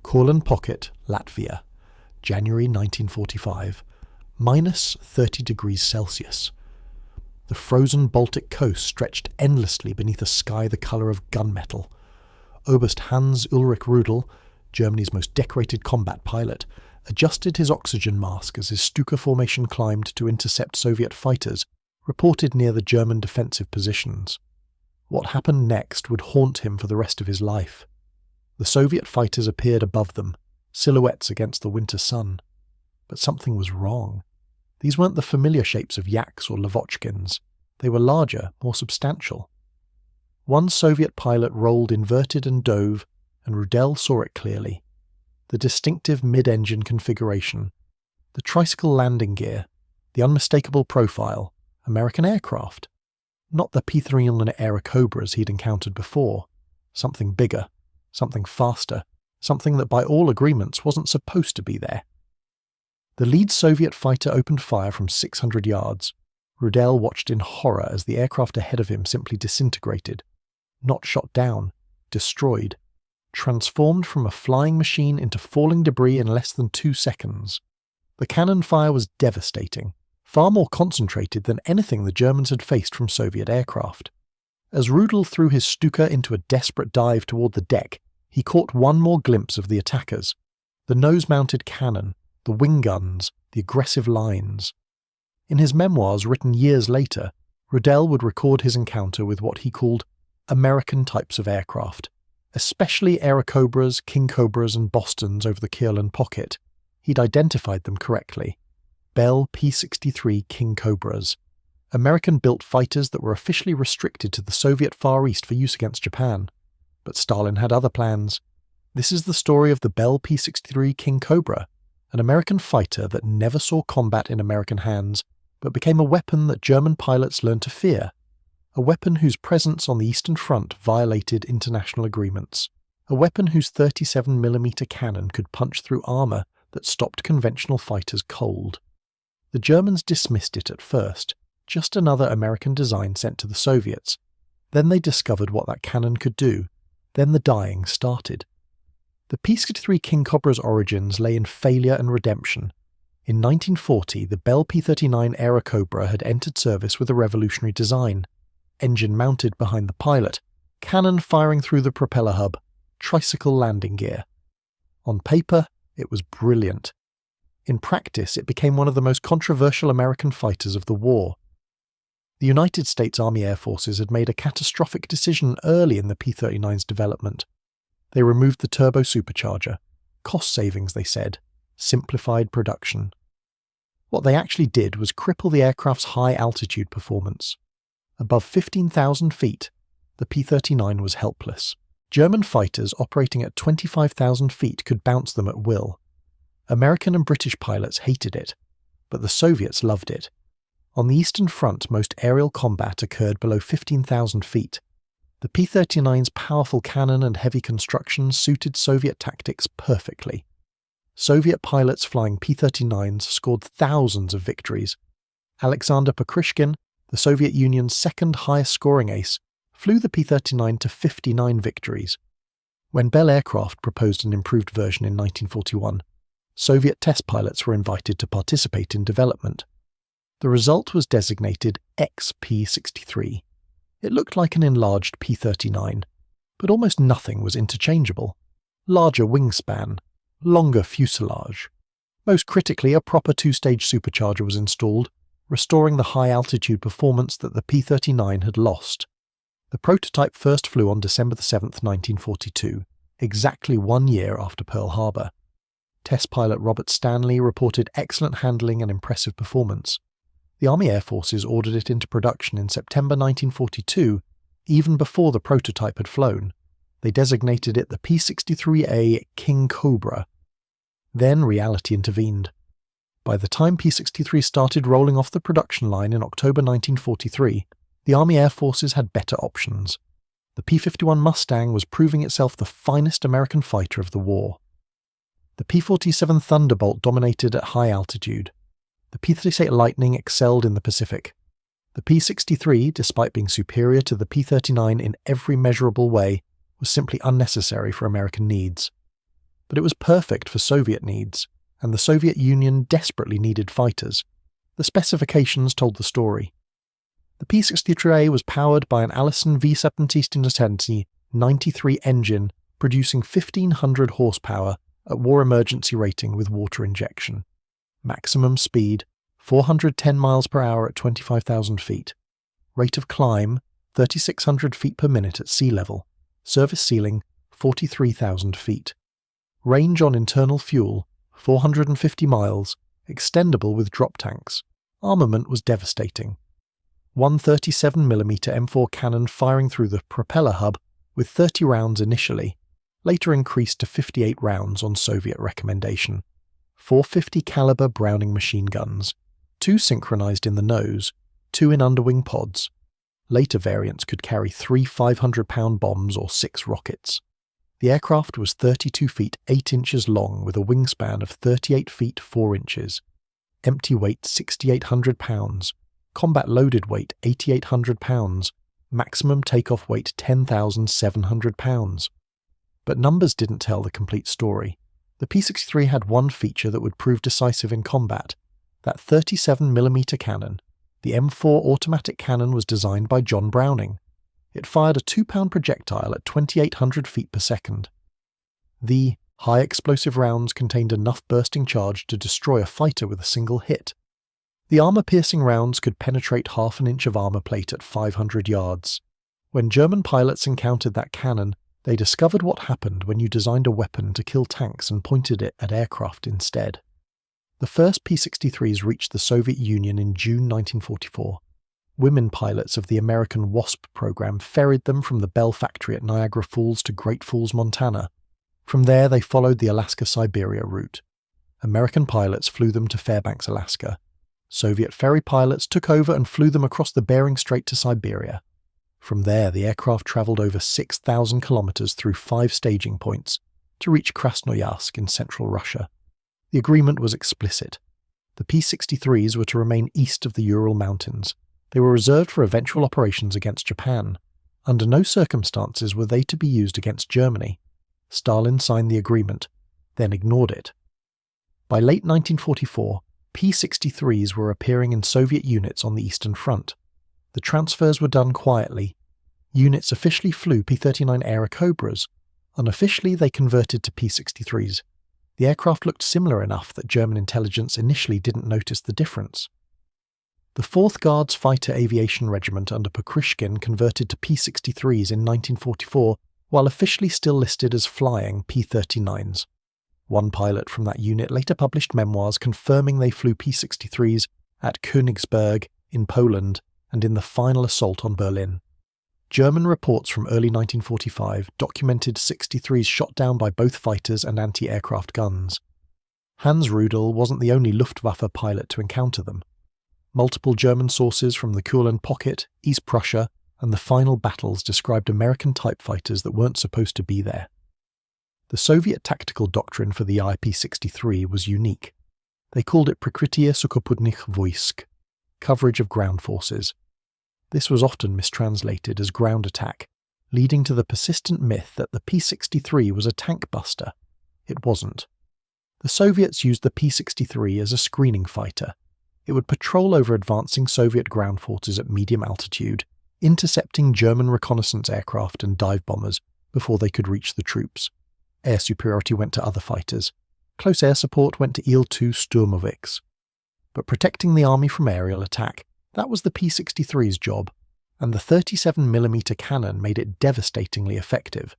Courland Pocket, Latvia, January 1945, minus 30 degrees Celsius. The frozen Baltic coast stretched endlessly beneath a sky the colour of gunmetal. Oberst Hans Ulrich Rudel, Germany's most decorated combat pilot, adjusted his oxygen mask as his Stuka formation climbed to intercept Soviet fighters reported near the German defensive positions. What happened next would haunt him for the rest of his life. The Soviet fighters appeared above them, silhouettes against the winter sun. But something was wrong. These weren't the familiar shapes of yaks or Lavochkins. They were larger, more substantial. One Soviet pilot rolled inverted and dove, and Rudel saw it clearly. The distinctive mid-engine configuration, the tricycle landing gear, the unmistakable profile, American aircraft. Not the P-3 Airacobras he'd encountered before. Something bigger, something faster, something that by all agreements wasn't supposed to be there. The lead Soviet fighter opened fire from 600 yards. Rudel watched in horror as the aircraft ahead of him simply disintegrated. Not shot down, destroyed. Transformed from a flying machine into falling debris in less than 2 seconds. The cannon fire was devastating, far more concentrated than anything the Germans had faced from Soviet aircraft. As Rudel threw his Stuka into a desperate dive toward the deck, he caught one more glimpse of the attackers. The nose-mounted cannon, the wing guns, the aggressive lines. In his memoirs written years later, Rudel would record his encounter with what he called American types of aircraft, especially Airacobras, Kingcobras and Bostons over the Courland Pocket. He'd identified them correctly. Bell P-63 Kingcobras, American-built fighters that were officially restricted to the Soviet Far East for use against Japan. But Stalin had other plans. This is the story of the Bell P-63 Kingcobra, an American fighter that never saw combat in American hands, but became a weapon that German pilots learned to fear. A weapon whose presence on the Eastern Front violated international agreements. A weapon whose 37mm cannon could punch through armour that stopped conventional fighters cold. The Germans dismissed it at first, just another American design sent to the Soviets. Then they discovered what that cannon could do. Then the dying started. The P-63 Kingcobra's origins lay in failure and redemption. In 1940, the Bell P-39 Airacobra had entered service with a revolutionary design. Engine mounted behind the pilot, cannon firing through the propeller hub, tricycle landing gear. On paper, it was brilliant. In practice, it became one of the most controversial American fighters of the war. The United States Army Air Forces had made a catastrophic decision early in the P-39's development. They removed the turbo supercharger. Cost savings, they said. Simplified production. What they actually did was cripple the aircraft's high-altitude performance. Above 15,000 feet, the P-39 was helpless. German fighters operating at 25,000 feet could bounce them at will. American and British pilots hated it, but the Soviets loved it. On the Eastern Front, most aerial combat occurred below 15,000 feet. The P-39's powerful cannon and heavy construction suited Soviet tactics perfectly. Soviet pilots flying P-39s scored thousands of victories. Alexander Pokrishkin, the Soviet Union's second highest scoring ace, flew the P-39 to 59 victories. When Bell Aircraft proposed an improved version in 1941, Soviet test pilots were invited to participate in development. The result was designated XP-63. It looked like an enlarged P-39, but almost nothing was interchangeable. Larger wingspan, longer fuselage. Most critically, a proper 2-stage supercharger was installed, restoring the high-altitude performance that the P-39 had lost. The prototype first flew on December 7, 1942, exactly 1 year after Pearl Harbor. Test pilot Robert Stanley reported excellent handling and impressive performance. The Army Air Forces ordered it into production in September 1942, even before the prototype had flown. They designated it the P-63A Kingcobra. Then reality intervened. By the time P-63 started rolling off the production line in October 1943, the Army Air Forces had better options. The P-51 Mustang was proving itself the finest American fighter of the war. The P-47 Thunderbolt dominated at high altitude. The P-38 Lightning excelled in the Pacific. The P-63, despite being superior to the P-39 in every measurable way, was simply unnecessary for American needs. but it was perfect for Soviet needs, and the Soviet Union desperately needed fighters. The specifications told the story. The P-63 was powered by an Allison V-790 93 engine producing 1,500 horsepower at war emergency rating with water injection. Maximum speed 410 miles per hour at 25,000 feet. Rate of climb 3,600 feet per minute at sea level. Service ceiling 43,000 feet. Range on internal fuel 450 miles, extendable with drop tanks. Armament was devastating. One 37mm M4 cannon firing through the propeller hub with 30 rounds initially, later increased to 58 rounds on Soviet recommendation. 450 caliber Browning machine guns, 2 synchronized in the nose, 2 in underwing pods. Later variants could carry 3 500-pound bombs or 6 rockets. The aircraft was 32 feet 8 inches long with a wingspan of 38 feet 4 inches. Empty weight 6,800 pounds. Combat loaded weight 8,800 pounds. Maximum takeoff weight 10,700 pounds. But numbers didn't tell the complete story. The P-63 had one feature that would prove decisive in combat. That 37mm cannon. The M4 automatic cannon was designed by John Browning. It fired a 2-pound projectile at 2,800 feet per second. The high explosive rounds contained enough bursting charge to destroy a fighter with a single hit. The armor-piercing rounds could penetrate half an inch of armor plate at 500 yards. When German pilots encountered that cannon, they discovered what happened when you designed a weapon to kill tanks and pointed it at aircraft instead. The first P-63s reached the Soviet Union in June 1944. Women pilots of the American WASP program ferried them from the Bell factory at Niagara Falls to Great Falls, Montana. From there, they followed the Alaska-Siberia route. American pilots flew them to Fairbanks, Alaska. Soviet ferry pilots took over and flew them across the Bering Strait to Siberia. From there, the aircraft traveled over 6,000 kilometers through 5 staging points to reach Krasnoyarsk in central Russia. The agreement was explicit. The P-63s were to remain east of the Ural Mountains. They were reserved for eventual operations against Japan. Under no circumstances were they to be used against Germany. Stalin signed the agreement, then ignored it. By late 1944, P-63s were appearing in Soviet units on the Eastern Front. The transfers were done quietly. Units officially flew P-39 Airacobras. Unofficially, they converted to P-63s. The aircraft looked similar enough that German intelligence initially didn't notice the difference. The 4th Guards Fighter Aviation Regiment under Pokrishkin converted to P-63s in 1944, while officially still listed as flying P-39s. One pilot from that unit later published memoirs confirming they flew P-63s at Königsberg in Poland and in the final assault on Berlin. German reports from early 1945 documented 63s shot down by both fighters and anti-aircraft guns. Hans Rudel wasn't the only Luftwaffe pilot to encounter them. Multiple German sources from the Courland Pocket, East Prussia, and the final battles described American type fighters that weren't supposed to be there. The Soviet tactical doctrine for the IP-63 was unique. They called it Prikrytie Sukhoputnych Vojsk, coverage of ground forces. This was often mistranslated as ground attack, leading to the persistent myth that the P-63 was a tank buster. It wasn't. The Soviets used the P-63 as a screening fighter. It would patrol over advancing Soviet ground forces at medium altitude, intercepting German reconnaissance aircraft and dive bombers before they could reach the troops. Air superiority went to other fighters. Close air support went to Il-2 Sturmovix. But protecting the army from aerial attack, that was the P-63's job, and the 37mm cannon made it devastatingly effective.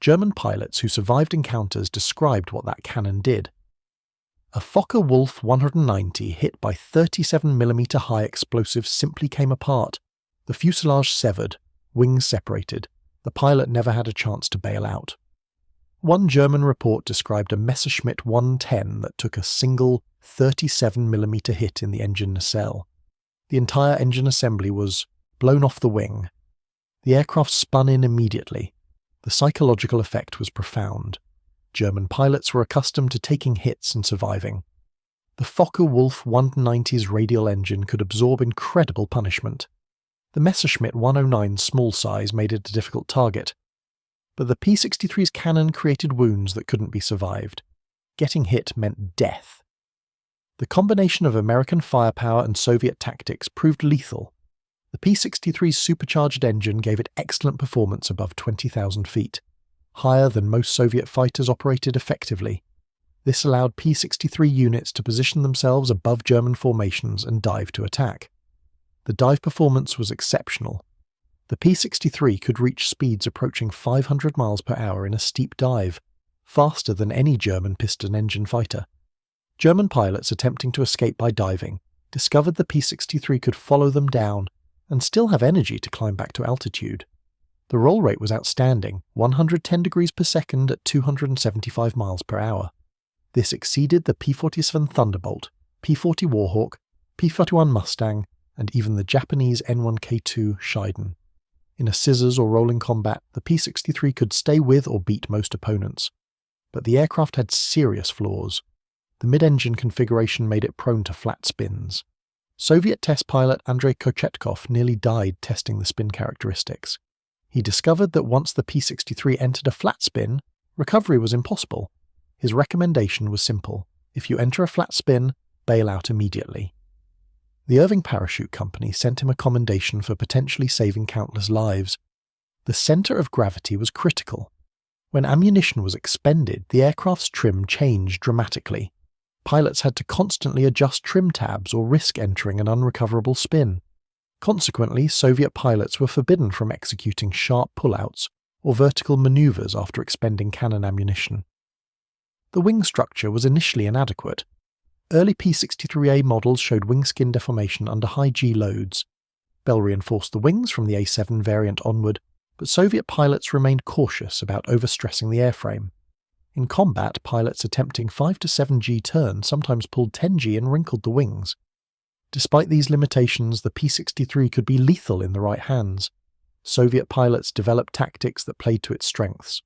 German pilots who survived encounters described what that cannon did. A Focke-Wulf 190 hit by 37mm high explosives simply came apart. The fuselage severed, wings separated. The pilot never had a chance to bail out. One German report described a Messerschmitt 110 that took a single 37mm hit in the engine nacelle. The entire engine assembly was blown off the wing. The aircraft spun in immediately. The psychological effect was profound. German pilots were accustomed to taking hits and surviving. The Focke-Wulf 190's radial engine could absorb incredible punishment. The Messerschmitt 109's small size made it a difficult target. But the P-63's cannon created wounds that couldn't be survived. Getting hit meant death. The combination of American firepower and Soviet tactics proved lethal. The P-63's supercharged engine gave it excellent performance above 20,000 feet, higher than most Soviet fighters operated effectively. This allowed P-63 units to position themselves above German formations and dive to attack. The dive performance was exceptional. The P-63 could reach speeds approaching 500 miles per hour in a steep dive, faster than any German piston-engine fighter. German pilots attempting to escape by diving discovered the P-63 could follow them down and still have energy to climb back to altitude. The roll rate was outstanding, 110 degrees per second at 275 miles per hour. This exceeded the P-47 Thunderbolt, P-40 Warhawk, P-41 Mustang, and even the Japanese N1K2 Shiden. In a scissors or rolling combat, the P-63 could stay with or beat most opponents. But the aircraft had serious flaws. The mid-engine configuration made it prone to flat spins. Soviet test pilot Andrei Kochetkov nearly died testing the spin characteristics. He discovered that once the P-63 entered a flat spin, recovery was impossible. His recommendation was simple: if you enter a flat spin, bail out immediately. The Irving Parachute Company sent him a commendation for potentially saving countless lives. The center of gravity was critical. When ammunition was expended, the aircraft's trim changed dramatically. Pilots had to constantly adjust trim tabs or risk entering an unrecoverable spin. Consequently, Soviet pilots were forbidden from executing sharp pullouts or vertical maneuvers after expending cannon ammunition. The wing structure was initially inadequate. Early P-63A models showed wing skin deformation under high G loads. Bell reinforced the wings from the A7 variant onward, but Soviet pilots remained cautious about overstressing the airframe. In combat, pilots attempting 5 to 7 G turns sometimes pulled 10 G and wrinkled the wings. Despite these limitations, the P-63 could be lethal in the right hands. Soviet pilots developed tactics that played to its strengths.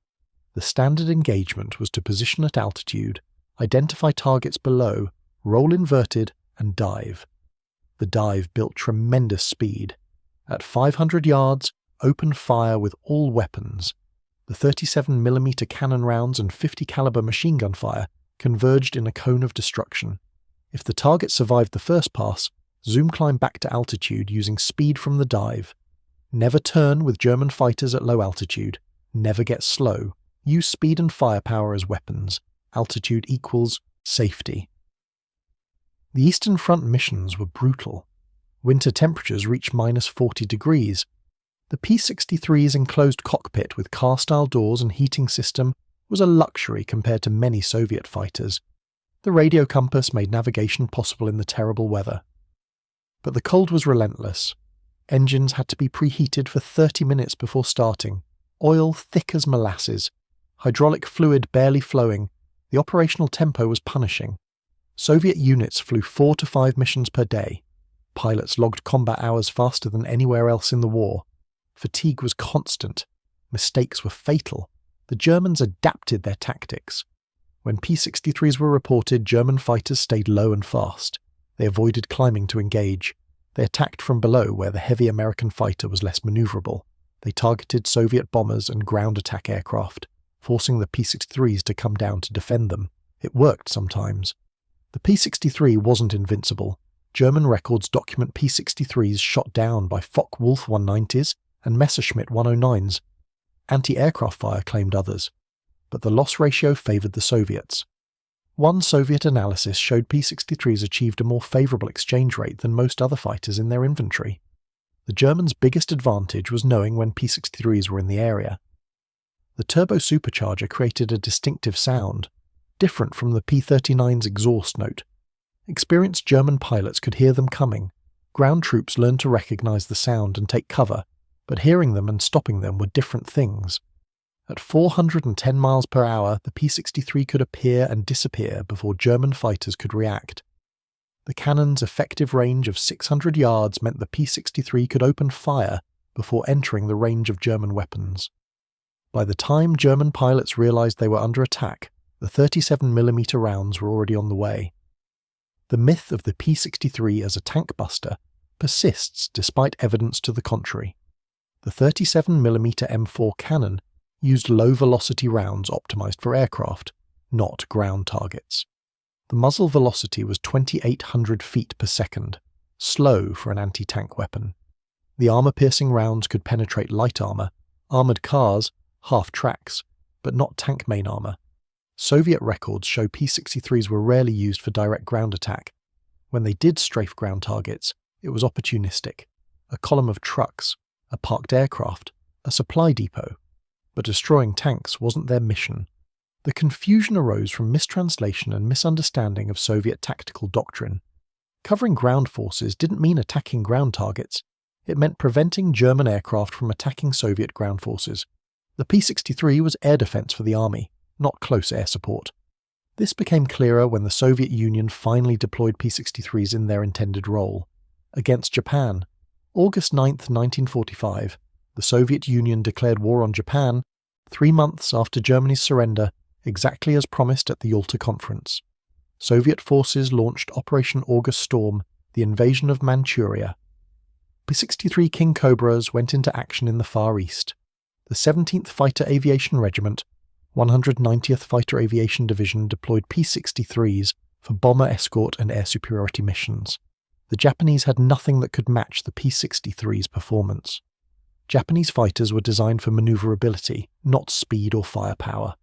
The standard engagement was to position at altitude, identify targets below, roll inverted, and dive. The dive built tremendous speed. At 500 yards, opened fire with all weapons. The 37mm cannon rounds and 50 caliber machine gun fire converged in a cone of destruction. If the target survived the first pass, zoom climb back to altitude using speed from the dive. Never turn with German fighters at low altitude. Never get slow. Use speed and firepower as weapons. Altitude equals safety. The Eastern Front missions were brutal. Winter temperatures reached -40 degrees. The P-63's enclosed cockpit with car-style doors and heating system was a luxury compared to many Soviet fighters. The radio compass made navigation possible in the terrible weather. But the cold was relentless. Engines had to be preheated for 30 minutes before starting, oil thick as molasses, hydraulic fluid barely flowing. The operational tempo was punishing. Soviet units flew 4 to 5 missions per day. Pilots logged combat hours faster than anywhere else in the war. Fatigue was constant. Mistakes were fatal. The Germans adapted their tactics. When P-63s were reported, German fighters stayed low and fast. They avoided climbing to engage. They attacked from below where the heavy American fighter was less maneuverable. They targeted Soviet bombers and ground attack aircraft, forcing the P-63s to come down to defend them. It worked sometimes. The P-63 wasn't invincible. German records document P-63s shot down by Focke-Wulf 190s and Messerschmitt 109s. Anti-aircraft fire claimed others. But the loss ratio favoured the Soviets. One Soviet analysis showed P-63s achieved a more favourable exchange rate than most other fighters in their inventory. The Germans' biggest advantage was knowing when P-63s were in the area. The turbo supercharger created a distinctive sound, different from the P-39's exhaust note. Experienced German pilots could hear them coming. Ground troops learned to recognise the sound and take cover, but hearing them and stopping them were different things. At 410 miles per hour, the P-63 could appear and disappear before German fighters could react. The cannon's effective range of 600 yards meant the P-63 could open fire before entering the range of German weapons. By the time German pilots realised they were under attack, the 37mm rounds were already on the way. The myth of the P-63 as a tank buster persists despite evidence to the contrary. The 37mm M4 cannon used low-velocity rounds optimized for aircraft, not ground targets. The muzzle velocity was 2,800 feet per second, slow for an anti-tank weapon. The armor-piercing rounds could penetrate light armor, armored cars, half-tracks, but not tank main armor. Soviet records show P-63s were rarely used for direct ground attack. When they did strafe ground targets, it was opportunistic. A column of trucks, a parked aircraft, a supply depot. But destroying tanks wasn't their mission. The confusion arose from mistranslation and misunderstanding of Soviet tactical doctrine. Covering ground forces didn't mean attacking ground targets. It meant preventing German aircraft from attacking Soviet ground forces. The P-63 was air defense for the army, not close air support. This became clearer when the Soviet Union finally deployed P-63s in their intended role. Against Japan, August 9, 1945, the Soviet Union declared war on Japan 3 months after Germany's surrender, exactly as promised at the Yalta Conference. Soviet forces launched Operation August Storm, the invasion of Manchuria. P-63 Kingcobras went into action in the Far East. The 17th Fighter Aviation Regiment, 190th Fighter Aviation Division deployed P-63s for bomber escort and air superiority missions. The Japanese had nothing that could match the P-63's performance. Japanese fighters were designed for maneuverability, not speed or firepower.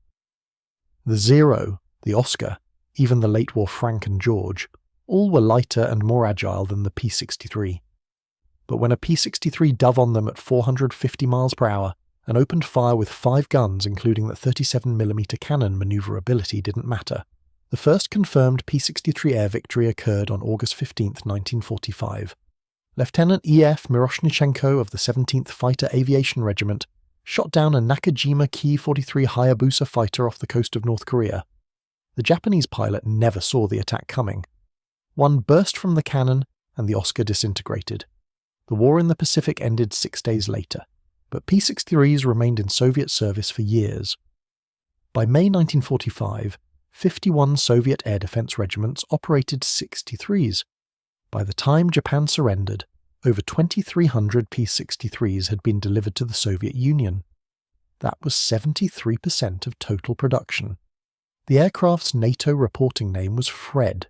The Zero, the Oscar, even the late war Frank and George, all were lighter and more agile than the P-63. But when a P-63 dove on them at 450 miles per hour and opened fire with 5 guns including the 37mm cannon, maneuverability didn't matter. The first confirmed P-63 air victory occurred on August 15, 1945. Lieutenant E.F. Miroshnichenko of the 17th Fighter Aviation Regiment shot down a Nakajima Ki-43 Hayabusa fighter off the coast of North Korea. The Japanese pilot never saw the attack coming. One burst from the cannon and the Oscar disintegrated. The war in the Pacific ended 6 days later, but P-63s remained in Soviet service for years. By May 1945, 51 Soviet air defense regiments operated 63s. By the time Japan surrendered, over 2,300 P-63s had been delivered to the Soviet Union. That was 73% of total production. The aircraft's NATO reporting name was Fred.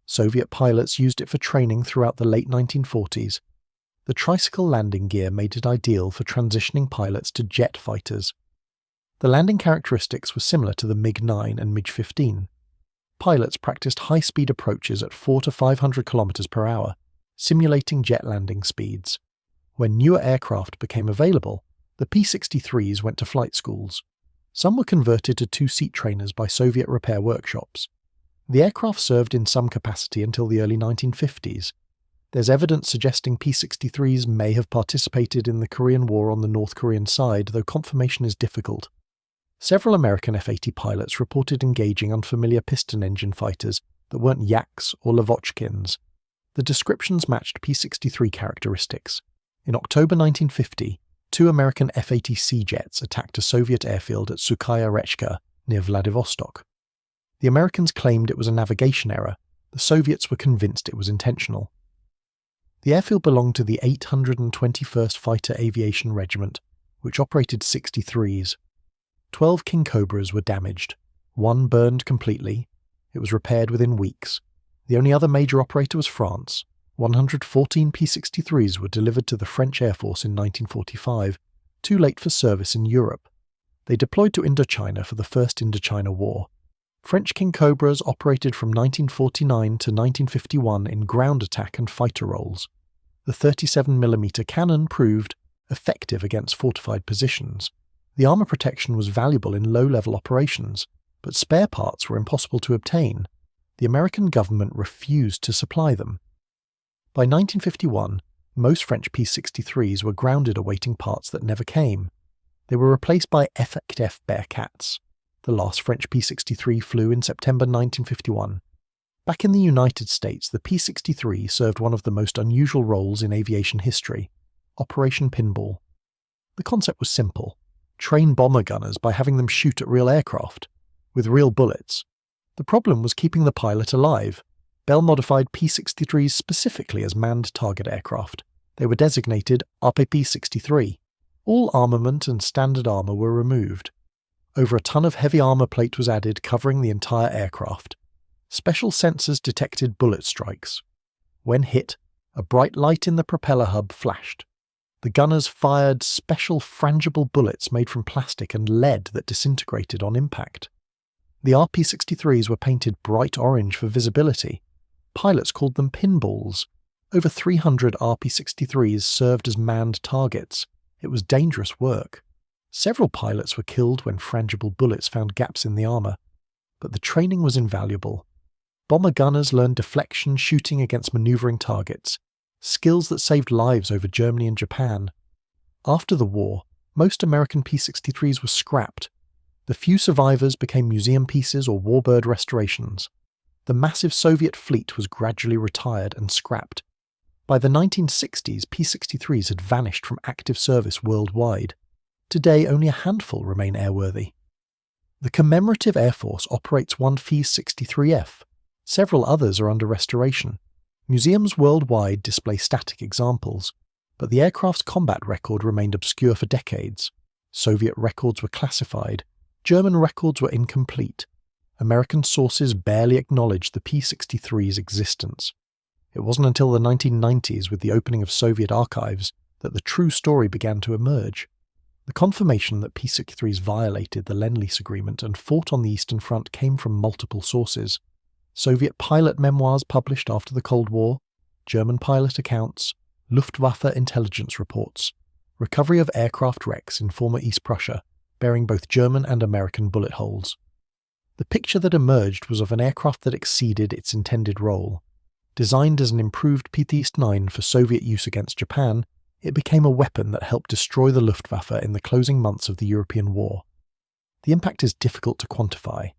Soviet pilots used it for training throughout the late 1940s. The tricycle landing gear made it ideal for transitioning pilots to jet fighters. The landing characteristics were similar to the MiG-9 and MiG-15. Pilots practiced high-speed approaches at 400 to 500 km per hour, simulating jet landing speeds. When newer aircraft became available, the P-63s went to flight schools. Some were converted to 2-seat trainers by Soviet repair workshops. The aircraft served in some capacity until the early 1950s. There's evidence suggesting P-63s may have participated in the Korean War on the North Korean side, though confirmation is difficult. Several American F-80 pilots reported engaging unfamiliar piston engine fighters that weren't Yaks or Lavochkins. The descriptions matched P-63 characteristics. In October 1950, 2 American F-80C jets attacked a Soviet airfield at Sukhaya Rechka near Vladivostok. The Americans claimed it was a navigation error. The Soviets were convinced it was intentional. The airfield belonged to the 821st Fighter Aviation Regiment, which operated 63s. 12 Kingcobras were damaged. 1 burned completely. It was repaired within weeks. The only other major operator was France. 114 P-63s were delivered to the French Air Force in 1945, too late for service in Europe. They deployed to Indochina for the First Indochina War. French Kingcobras operated from 1949 to 1951 in ground attack and fighter roles. The 37mm cannon proved effective against fortified positions. The armor protection was valuable in low-level operations, but spare parts were impossible to obtain. The American government refused to supply them. By 1951, most French P-63s were grounded awaiting parts that never came. They were replaced by F-F Bearcats. The last French P-63 flew in September 1951. Back in the United States, the P-63 served one of the most unusual roles in aviation history, Operation Pinball. The concept was simple. Train bomber gunners by having them shoot at real aircraft, with real bullets. The problem was keeping the pilot alive. Bell modified P-63s specifically as manned target aircraft. They were designated RPP-63. All armament and standard armour were removed. Over a ton of heavy armour plate was added, covering the entire aircraft. Special sensors detected bullet strikes. When hit, a bright light in the propeller hub flashed. The gunners fired special frangible bullets made from plastic and lead that disintegrated on impact. The RP-63s were painted bright orange for visibility. Pilots called them pinballs. Over 300 RP-63s served as manned targets. It was dangerous work. Several pilots were killed when frangible bullets found gaps in the armour. But the training was invaluable. Bomber gunners learned deflection, shooting against manoeuvring targets, skills that saved lives over Germany and Japan. After the war, most American P-63s were scrapped. The few survivors became museum pieces or warbird restorations. The massive Soviet fleet was gradually retired and scrapped. By the 1960s, P-63s had vanished from active service worldwide. Today, only a handful remain airworthy. The Commemorative Air Force operates one P-63F. Several others are under restoration. Museums worldwide display static examples, but the aircraft's combat record remained obscure for decades. Soviet records were classified. German records were incomplete. American sources barely acknowledged the P-63's existence. It wasn't until the 1990s, with the opening of Soviet archives, that the true story began to emerge. The confirmation that P-63s violated the Lend-Lease agreement and fought on the Eastern Front came from multiple sources. Soviet pilot memoirs published after the Cold War, German pilot accounts, Luftwaffe intelligence reports, recovery of aircraft wrecks in former East Prussia, bearing both German and American bullet holes. The picture that emerged was of an aircraft that exceeded its intended role. Designed as an improved P-39 for Soviet use against Japan, it became a weapon that helped destroy the Luftwaffe in the closing months of the European War. The impact is difficult to quantify.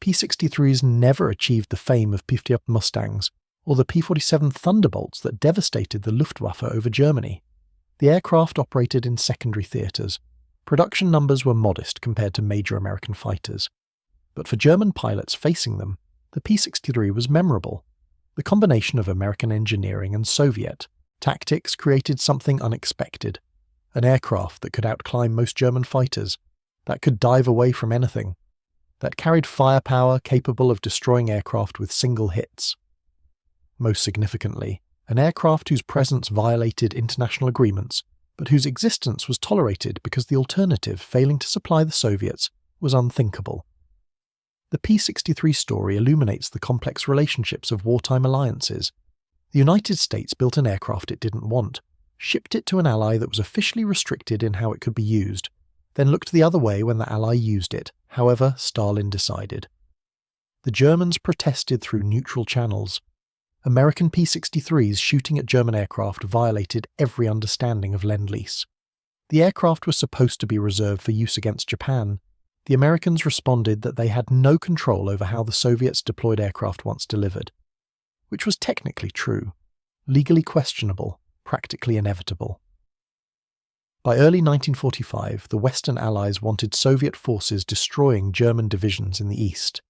P-63s never achieved the fame of P-58 Mustangs or the P-47 Thunderbolts that devastated the Luftwaffe over Germany. The aircraft operated in secondary theatres. Production numbers were modest compared to major American fighters. But for German pilots facing them, the P-63 was memorable. The combination of American engineering and Soviet tactics created something unexpected. An aircraft that could outclimb most German fighters, that could dive away from anything, that carried firepower capable of destroying aircraft with single hits. Most significantly, an aircraft whose presence violated international agreements, but whose existence was tolerated because the alternative, failing to supply the Soviets, was unthinkable. The P-63 story illuminates the complex relationships of wartime alliances. The United States built an aircraft it didn't want, shipped it to an ally that was officially restricted in how it could be used, then looked the other way when the ally used it, however Stalin decided. The Germans protested through neutral channels. American P-63s shooting at German aircraft violated every understanding of Lend-Lease. The aircraft was supposed to be reserved for use against Japan. The Americans responded that they had no control over how the Soviets deployed aircraft once delivered, which was technically true, legally questionable, practically inevitable. By early 1945, the Western Allies wanted Soviet forces destroying German divisions in the East.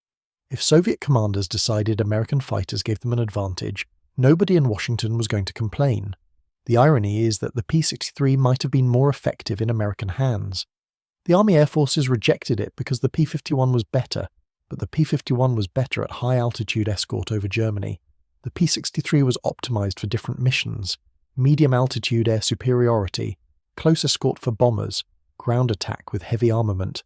If Soviet commanders decided American fighters gave them an advantage, nobody in Washington was going to complain. The irony is that the P-63 might have been more effective in American hands. The Army Air Forces rejected it because the P-51 was better, but the P-51 was better at high-altitude escort over Germany. The P-63 was optimized for different missions: medium-altitude air superiority, close escort for bombers, ground attack with heavy armament.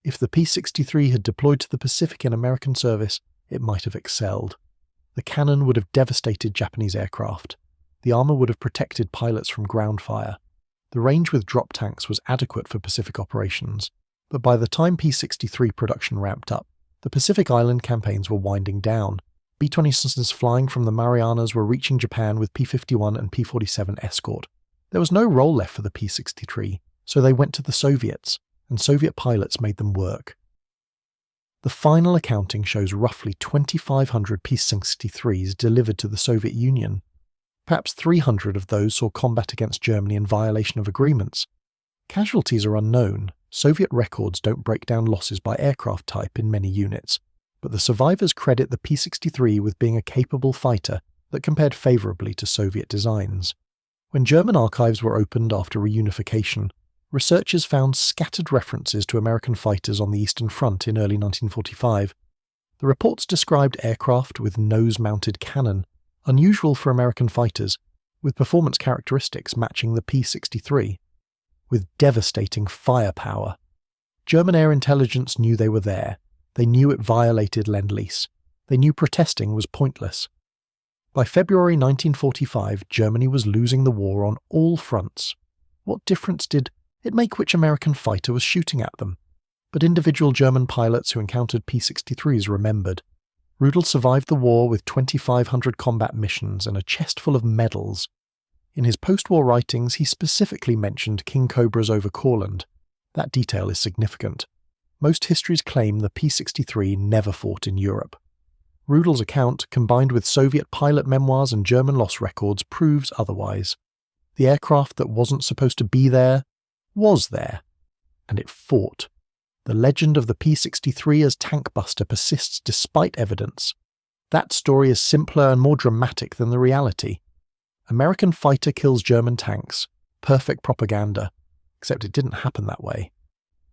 If the P-63 had deployed to the Pacific in American service, it might have excelled. The cannon would have devastated Japanese aircraft. The armor would have protected pilots from ground fire. The range with drop tanks was adequate for Pacific operations, but by the time P-63 production ramped up, the Pacific Island campaigns were winding down. B-27s flying from the Marianas were reaching Japan with P-51 and P-47 escort. There was no role left for the P-63, so they went to the Soviets, and Soviet pilots made them work. The final accounting shows roughly 2,500 P-63s delivered to the Soviet Union. Perhaps 300 of those saw combat against Germany in violation of agreements. Casualties are unknown. Soviet records don't break down losses by aircraft type in many units, but the survivors credit the P-63 with being a capable fighter that compared favourably to Soviet designs. When German archives were opened after reunification, researchers found scattered references to American fighters on the Eastern Front in early 1945. The reports described aircraft with nose-mounted cannon, unusual for American fighters, with performance characteristics matching the P-63, with devastating firepower. German air intelligence knew they were there. They knew it violated Lend-Lease. They knew protesting was pointless. By February 1945, Germany was losing the war on all fronts. What difference did it make which American fighter was shooting at them? But individual German pilots who encountered P-63s remembered. Rudel survived the war with 2,500 combat missions and a chest full of medals. In his post-war writings, he specifically mentioned Kingcobras over Courland. That detail is significant. Most histories claim the P-63 never fought in Europe. Rudel's account, combined with Soviet pilot memoirs and German loss records, proves otherwise. The aircraft that wasn't supposed to be there was there, and it fought. The legend of the P-63 as tank buster persists despite evidence. That story is simpler and more dramatic than the reality. American fighter kills German tanks. Perfect propaganda. Except it didn't happen that way.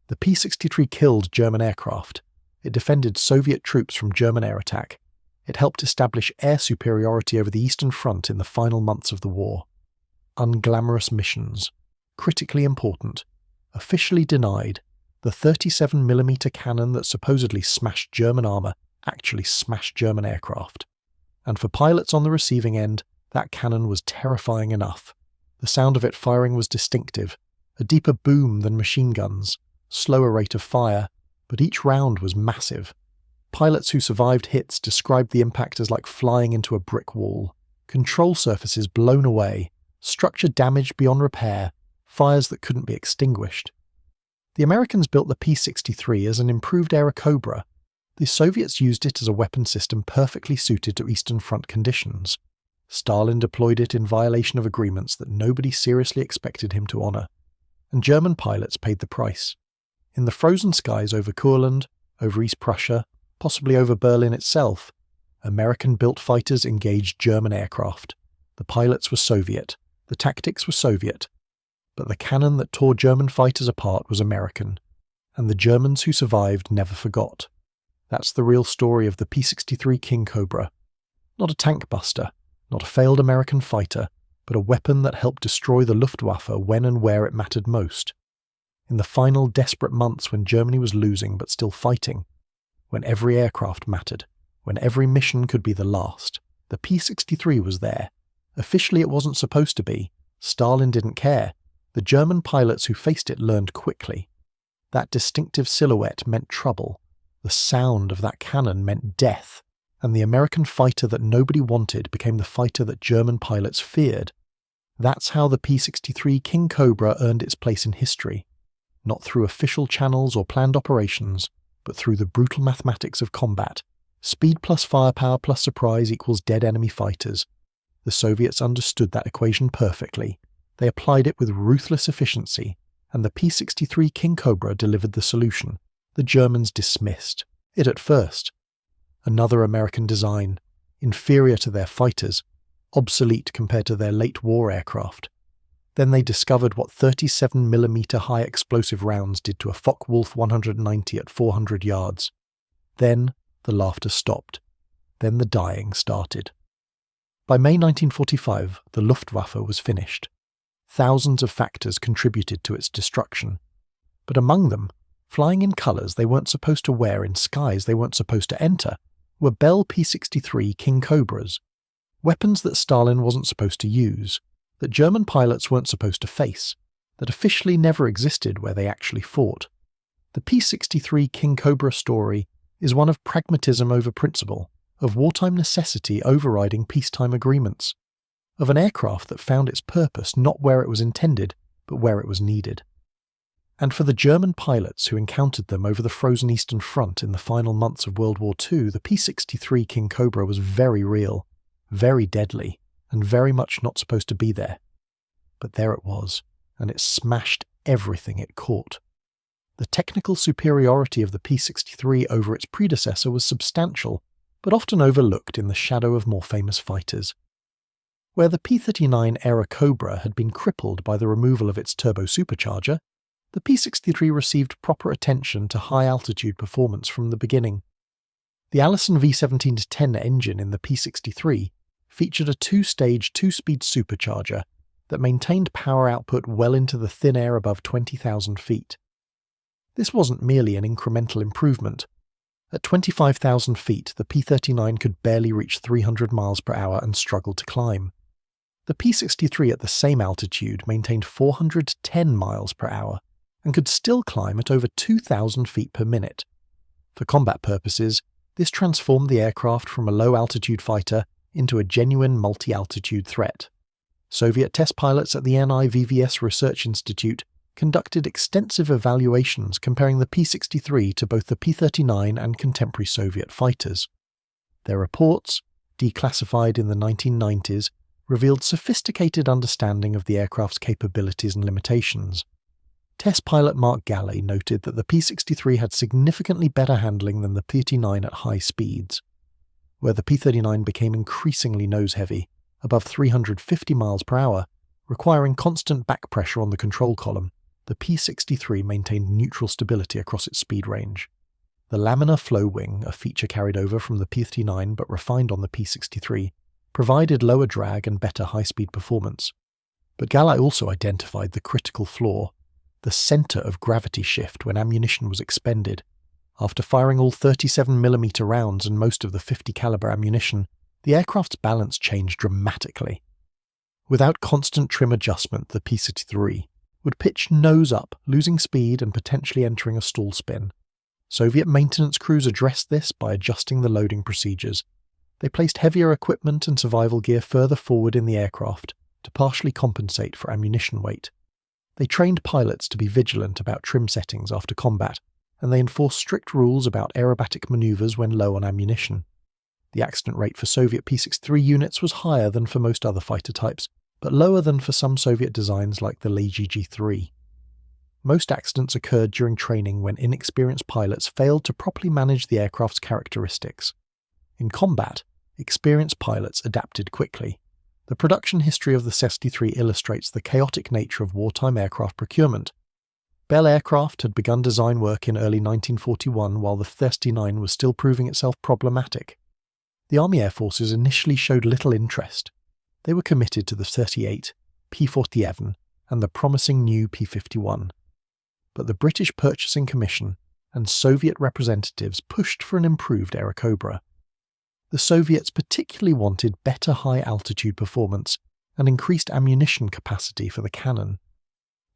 The P-63 killed German aircraft. It defended Soviet troops from German air attack. It helped establish air superiority over the Eastern Front in the final months of the war. Unglamorous missions. Critically important. Officially denied. The 37mm cannon that supposedly smashed German armour actually smashed German aircraft. And for pilots on the receiving end, that cannon was terrifying enough. The sound of it firing was distinctive, a deeper boom than machine guns, slower rate of fire, but each round was massive. Pilots who survived hits described the impact as like flying into a brick wall. Control surfaces blown away, structure damaged beyond repair, fires that couldn't be extinguished. The Americans built the P-63 as an improved Airacobra. The Soviets used it as a weapon system perfectly suited to Eastern Front conditions. Stalin deployed it in violation of agreements that nobody seriously expected him to honour. And German pilots paid the price. In the frozen skies over Courland, over East Prussia, possibly over Berlin itself, American-built fighters engaged German aircraft. The pilots were Soviet. The tactics were Soviet. But the cannon that tore German fighters apart was American. And the Germans who survived never forgot. That's the real story of the P-63 Kingcobra. Not a tank buster, not a failed American fighter, but a weapon that helped destroy the Luftwaffe when and where it mattered most. In the final desperate months when Germany was losing but still fighting, when every aircraft mattered, when every mission could be the last, the P-63 was there. Officially it wasn't supposed to be. Stalin didn't care. The German pilots who faced it learned quickly. That distinctive silhouette meant trouble. The sound of that cannon meant death. And the American fighter that nobody wanted became the fighter that German pilots feared. That's how the P-63 Kingcobra earned its place in history. Not through official channels or planned operations, but through the brutal mathematics of combat. Speed plus firepower plus surprise equals dead enemy fighters. The Soviets understood that equation perfectly. They applied it with ruthless efficiency, and the P-63 Kingcobra delivered the solution. The Germans dismissed it at first. Another American design, inferior to their fighters, obsolete compared to their late war aircraft. Then they discovered what 37mm high explosive rounds did to a Focke-Wulf 190 at 400 yards. Then the laughter stopped. Then the dying started. By May 1945, the Luftwaffe was finished. Thousands of factors contributed to its destruction. But among them, flying in colours they weren't supposed to wear in skies they weren't supposed to enter, were Bell P-63 Kingcobras, weapons that Stalin wasn't supposed to use, that German pilots weren't supposed to face, that officially never existed where they actually fought. The P-63 Kingcobra story is one of pragmatism over principle, of wartime necessity overriding peacetime agreements, of an aircraft that found its purpose not where it was intended, but where it was needed. And for the German pilots who encountered them over the frozen Eastern Front in the final months of World War II, the P-63 Kingcobra was very real, very deadly, and very much not supposed to be there. But there it was, and it smashed everything it caught. The technical superiority of the P-63 over its predecessor was substantial, but often overlooked in the shadow of more famous fighters. Where the P-39 Airacobra had been crippled by the removal of its turbo supercharger, the P-63 received proper attention to high-altitude performance from the beginning. The Allison V17-10 engine in the P-63 featured a two-stage, two-speed supercharger that maintained power output well into the thin air above 20,000 feet. This wasn't merely an incremental improvement. At 25,000 feet, the P-39 could barely reach 300 miles per hour and struggled to climb. The P-63 at the same altitude maintained 410 miles per hour and could still climb at over 2,000 feet per minute. For combat purposes, this transformed the aircraft from a low-altitude fighter into a genuine multi-altitude threat. Soviet test pilots at the NIVVS Research Institute conducted extensive evaluations comparing the P-63 to both the P-39 and contemporary Soviet fighters. Their reports, declassified in the 1990s, revealed sophisticated understanding of the aircraft's capabilities and limitations. Test pilot Mark Galley noted that the P-63 had significantly better handling than the P-39 at high speeds. Where the P-39 became increasingly nose-heavy, above 350 miles per hour, requiring constant back pressure on the control column, the P-63 maintained neutral stability across its speed range. The laminar flow wing, a feature carried over from the P-39 but refined on the P-63, provided lower drag and better high-speed performance. But Galley also identified the critical flaw, the center of gravity shift when ammunition was expended. After firing all 37mm rounds and most of the 50 caliber ammunition, the aircraft's balance changed dramatically. Without constant trim adjustment, the P-63 would pitch nose up, losing speed and potentially entering a stall spin. Soviet maintenance crews addressed this by adjusting the loading procedures. They placed heavier equipment and survival gear further forward in the aircraft to partially compensate for ammunition weight. They trained pilots to be vigilant about trim settings after combat, and they enforced strict rules about aerobatic maneuvers when low on ammunition. The accident rate for Soviet P-63 units was higher than for most other fighter types, but lower than for some Soviet designs like the Lend-Lease. Most accidents occurred during training when inexperienced pilots failed to properly manage the aircraft's characteristics. In combat, experienced pilots adapted quickly. The production history of the C-63 illustrates the chaotic nature of wartime aircraft procurement. Bell Aircraft had begun design work in early 1941 while the 39 was still proving itself problematic. The Army Air Forces initially showed little interest. They were committed to the 38, P-47, and the promising new P-51. But the British Purchasing Commission and Soviet representatives pushed for an improved Airacobra. The Soviets particularly wanted better high-altitude performance and increased ammunition capacity for the cannon.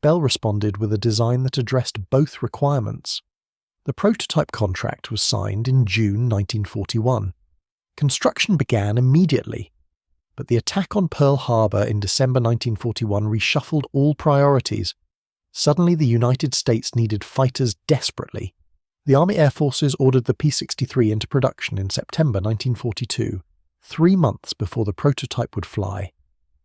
Bell responded with a design that addressed both requirements. The prototype contract was signed in June 1941. Construction began immediately, but the attack on Pearl Harbor in December 1941 reshuffled all priorities. Suddenly the United States needed fighters desperately. The Army Air Forces ordered the P-63 into production in September 1942, 3 months before the prototype would fly.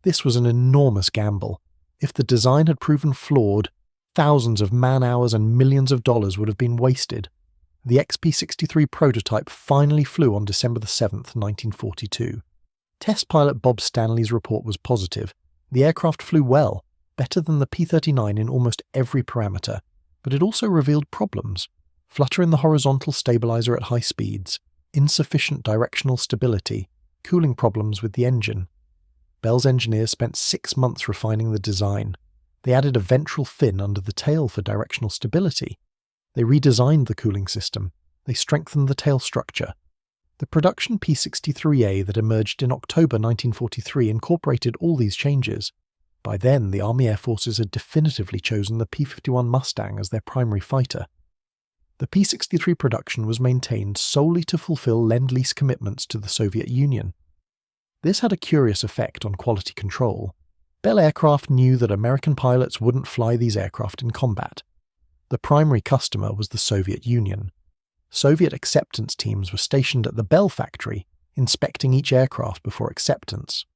This was an enormous gamble. If the design had proven flawed, thousands of man-hours and millions of dollars would have been wasted. The XP-63 prototype finally flew on December 7, 1942. Test pilot Bob Stanley's report was positive. The aircraft flew well, better than the P-39 in almost every parameter, but it also revealed problems. Flutter in the horizontal stabilizer at high speeds, insufficient directional stability, cooling problems with the engine. Bell's engineers spent 6 months refining the design. They added a ventral fin under the tail for directional stability. They redesigned the cooling system. They strengthened the tail structure. The production P-63A that emerged in October 1943 incorporated all these changes. By then, the Army Air Forces had definitively chosen the P-51 Mustang as their primary fighter. The P-63 production was maintained solely to fulfill Lend-Lease commitments to the Soviet Union. This had a curious effect on quality control. Bell Aircraft knew that American pilots wouldn't fly these aircraft in combat. The primary customer was the Soviet Union. Soviet acceptance teams were stationed at the Bell factory, inspecting each aircraft before acceptance.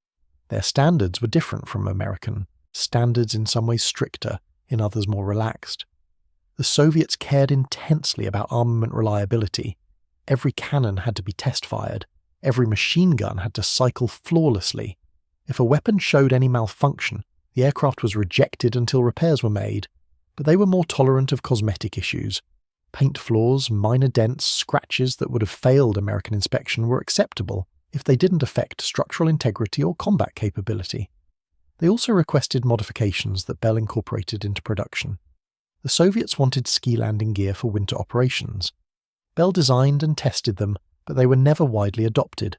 Their standards were different from American, standards in some ways stricter, in others more relaxed. The Soviets cared intensely about armament reliability. Every cannon had to be test-fired. Every machine gun had to cycle flawlessly. If a weapon showed any malfunction, the aircraft was rejected until repairs were made. but they were more tolerant of cosmetic issues. Paint flaws, minor dents, scratches that would have failed American inspection were acceptable if they didn't affect structural integrity or combat capability. They also requested modifications that Bell incorporated into production. The Soviets wanted ski landing gear for winter operations. Bell designed and tested them, but they were never widely adopted.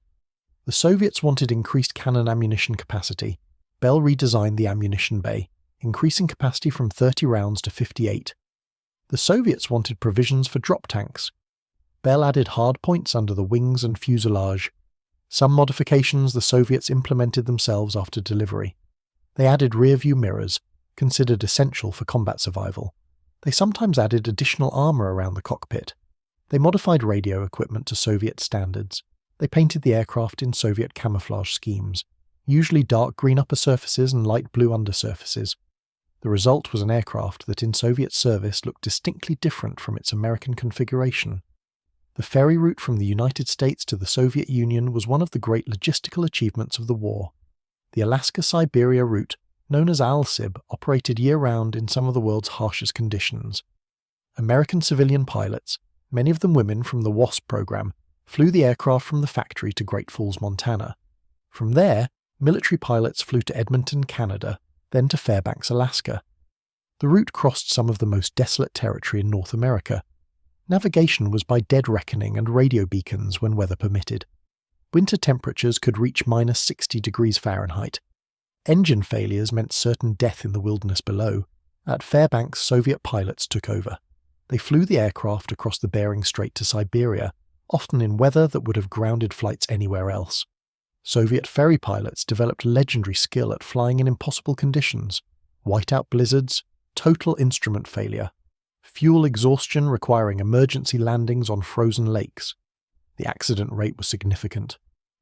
The Soviets wanted increased cannon ammunition capacity. Bell redesigned the ammunition bay, increasing capacity from 30 rounds to 58. The Soviets wanted provisions for drop tanks. Bell added hard points under the wings and fuselage. Some modifications the Soviets implemented themselves after delivery. They added rear-view mirrors, considered essential for combat survival. They sometimes added additional armour around the cockpit. They modified radio equipment to Soviet standards. They painted the aircraft in Soviet camouflage schemes, usually dark green upper surfaces and light blue undersurfaces. The result was an aircraft that in Soviet service looked distinctly different from its American configuration. The ferry route from the United States to the Soviet Union was one of the great logistical achievements of the war. The Alaska-Siberia route, known as ALSIB, operated year-round in some of the world's harshest conditions. American civilian pilots, many of them women from the WASP program, flew the aircraft from the factory to Great Falls, Montana. From there, military pilots flew to Edmonton, Canada, then to Fairbanks, Alaska. The route crossed some of the most desolate territory in North America. Navigation was by dead reckoning and radio beacons when weather permitted. Winter temperatures could reach minus 60 degrees Fahrenheit. Engine failures meant certain death in the wilderness below. At Fairbanks, Soviet pilots took over. They flew the aircraft across the Bering Strait to Siberia, often in weather that would have grounded flights anywhere else. Soviet ferry pilots developed legendary skill at flying in impossible conditions: whiteout blizzards, total instrument failure, fuel exhaustion requiring emergency landings on frozen lakes. The accident rate was significant.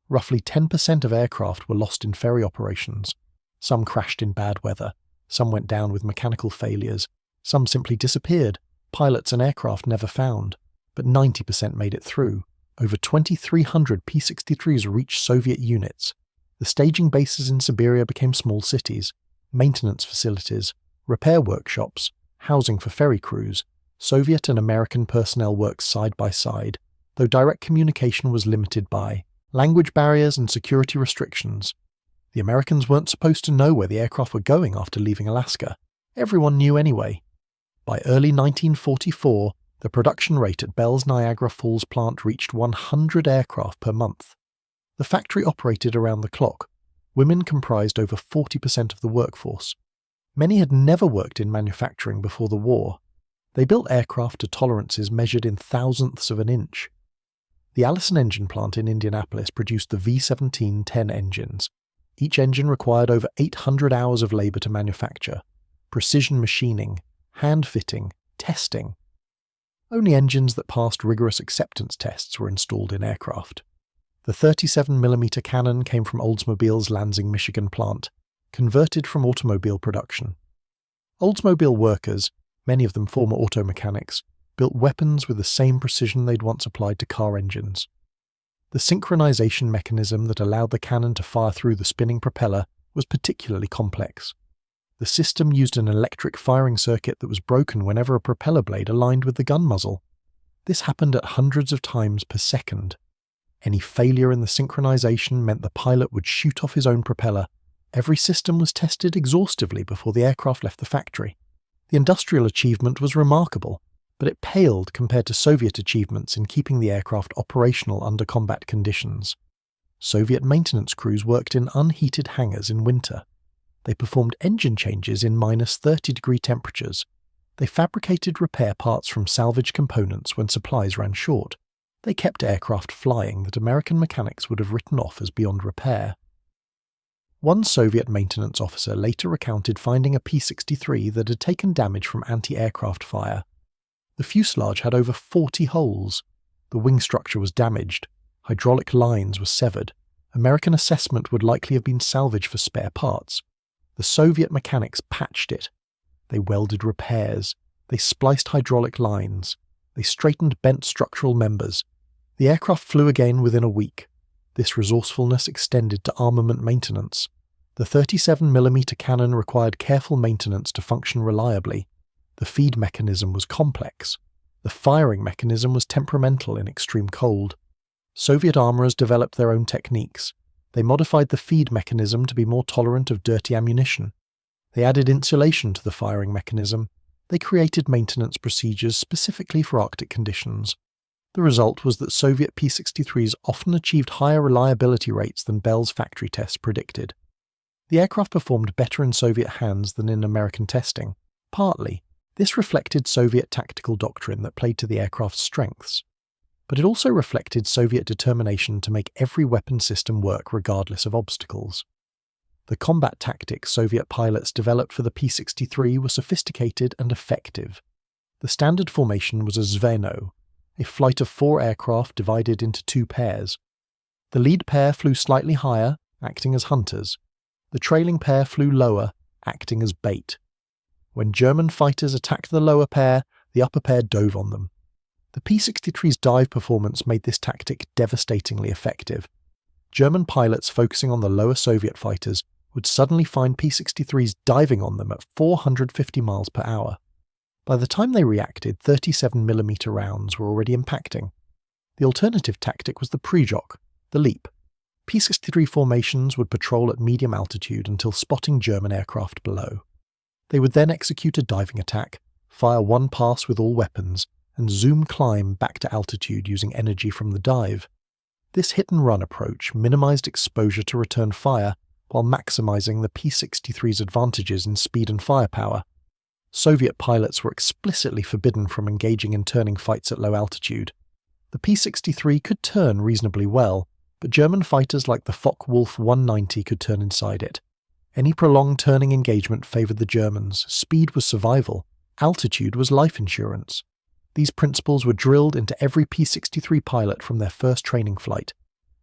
Roughly 10% of aircraft were lost in ferry operations. Some crashed in bad weather, some went down with mechanical failures, some simply disappeared, pilots and aircraft never found, but 90% made it through. Over 2,300 P-63s reached Soviet units. The staging bases in Siberia became small cities, maintenance facilities, repair workshops, housing for ferry crews. Soviet and American personnel worked side by side, though direct communication was limited by language barriers and security restrictions. The Americans weren't supposed to know where the aircraft were going after leaving Alaska. Everyone knew anyway. By early 1944, the production rate at Bell's Niagara Falls plant reached 100 aircraft per month. The factory operated around the clock. Women comprised over 40% of the workforce. Many had never worked in manufacturing before the war. They built aircraft to tolerances measured in thousandths of an inch. The Allison engine plant in Indianapolis produced the V-17-10 engines. Each engine required over 800 hours of labour to manufacture. Precision machining, hand fitting, testing. Only engines that passed rigorous acceptance tests were installed in aircraft. The 37mm cannon came from Oldsmobile's Lansing, Michigan plant, converted from automobile production. Oldsmobile workers, many of them former auto mechanics, built weapons with the same precision they'd once applied to car engines. The synchronization mechanism that allowed the cannon to fire through the spinning propeller was particularly complex. The system used an electric firing circuit that was broken whenever a propeller blade aligned with the gun muzzle. This happened at hundreds of times per second. Any failure in the synchronization meant the pilot would shoot off his own propeller. Every system was tested exhaustively before the aircraft left the factory. The industrial achievement was remarkable, but it paled compared to Soviet achievements in keeping the aircraft operational under combat conditions. Soviet maintenance crews worked in unheated hangars in winter. They performed engine changes in minus 30-degree temperatures. They fabricated repair parts from salvaged components when supplies ran short. They kept aircraft flying that American mechanics would have written off as beyond repair. One Soviet maintenance officer later recounted finding a P-63 that had taken damage from anti-aircraft fire. The fuselage had over 40 holes. The wing structure was damaged. Hydraulic lines were severed. American assessment would likely have been salvage for spare parts. The Soviet mechanics patched it. They welded repairs. They spliced hydraulic lines. They straightened bent structural members. The aircraft flew again within a week. This resourcefulness extended to armament maintenance. The 37mm cannon required careful maintenance to function reliably. The feed mechanism was complex. The firing mechanism was temperamental in extreme cold. Soviet armourers developed their own techniques. They modified the feed mechanism to be more tolerant of dirty ammunition. They added insulation to the firing mechanism. They created maintenance procedures specifically for Arctic conditions. The result was that Soviet P-63s often achieved higher reliability rates than Bell's factory tests predicted. The aircraft performed better in Soviet hands than in American testing. Partly, this reflected Soviet tactical doctrine that played to the aircraft's strengths. But it also reflected Soviet determination to make every weapon system work regardless of obstacles. The combat tactics Soviet pilots developed for the P-63 were sophisticated and effective. The standard formation was a zveno, a flight of 4 aircraft divided into 2 pairs. The lead pair flew slightly higher, acting as hunters. The trailing pair flew lower, acting as bait. When German fighters attacked the lower pair, the upper pair dove on them. The P-63's dive performance made this tactic devastatingly effective. German pilots focusing on the lower Soviet fighters would suddenly find P-63s diving on them at 450 miles per hour. By the time they reacted, 37mm rounds were already impacting. The alternative tactic was the pre-jock, the leap. P-63 formations would patrol at medium altitude until spotting German aircraft below. They would then execute a diving attack, fire one pass with all weapons, and zoom climb back to altitude using energy from the dive. This hit-and-run approach minimized exposure to return fire while maximizing the P-63's advantages in speed and firepower. Soviet pilots were explicitly forbidden from engaging in turning fights at low altitude. The P-63 could turn reasonably well, but German fighters like the Focke-Wulf 190 could turn inside it. Any prolonged turning engagement favored the Germans. Speed was survival. Altitude was life insurance. These principles were drilled into every P-63 pilot from their first training flight.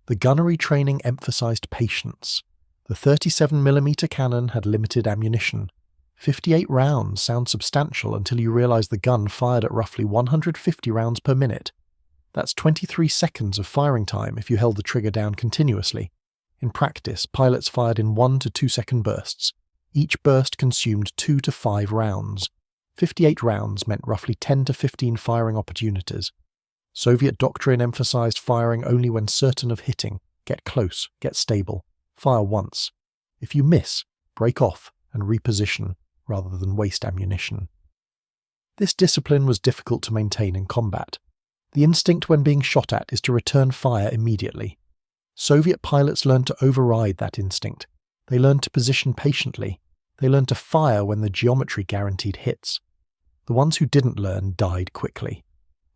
The gunnery training emphasized patience. The 37mm cannon had limited ammunition. 58 rounds sound substantial until you realize the gun fired at roughly 150 rounds per minute. That's 23 seconds of firing time if you held the trigger down continuously. In practice, pilots fired in 1 to 2 second bursts. Each burst consumed 2 to 5 rounds. 58 rounds meant roughly 10 to 15 firing opportunities. Soviet doctrine emphasized firing only when certain of hitting. Get close, get stable, fire once. If you miss, break off and reposition rather than waste ammunition. This discipline was difficult to maintain in combat. The instinct when being shot at is to return fire immediately. Soviet pilots learned to override that instinct. They learned to position patiently. They learned to fire when the geometry guaranteed hits. The ones who didn't learn died quickly.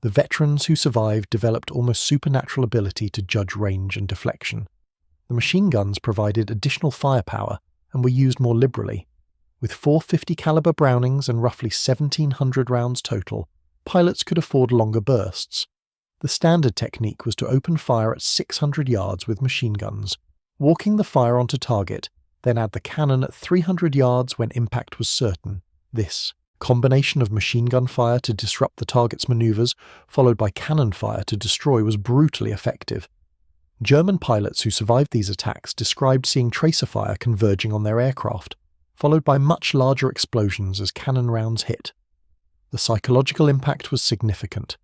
The veterans who survived developed almost supernatural ability to judge range and deflection. The machine guns provided additional firepower and were used more liberally. With 450 caliber Brownings and roughly 1,700 rounds total, pilots could afford longer bursts. The standard technique was to open fire at 600 yards with machine guns, walking the fire onto target, then add the cannon at 300 yards when impact was certain. This combination of machine gun fire to disrupt the target's maneuvers, followed by cannon fire to destroy, was brutally effective. German pilots who survived these attacks described seeing tracer fire converging on their aircraft, followed by much larger explosions as cannon rounds hit. The psychological impact was significant.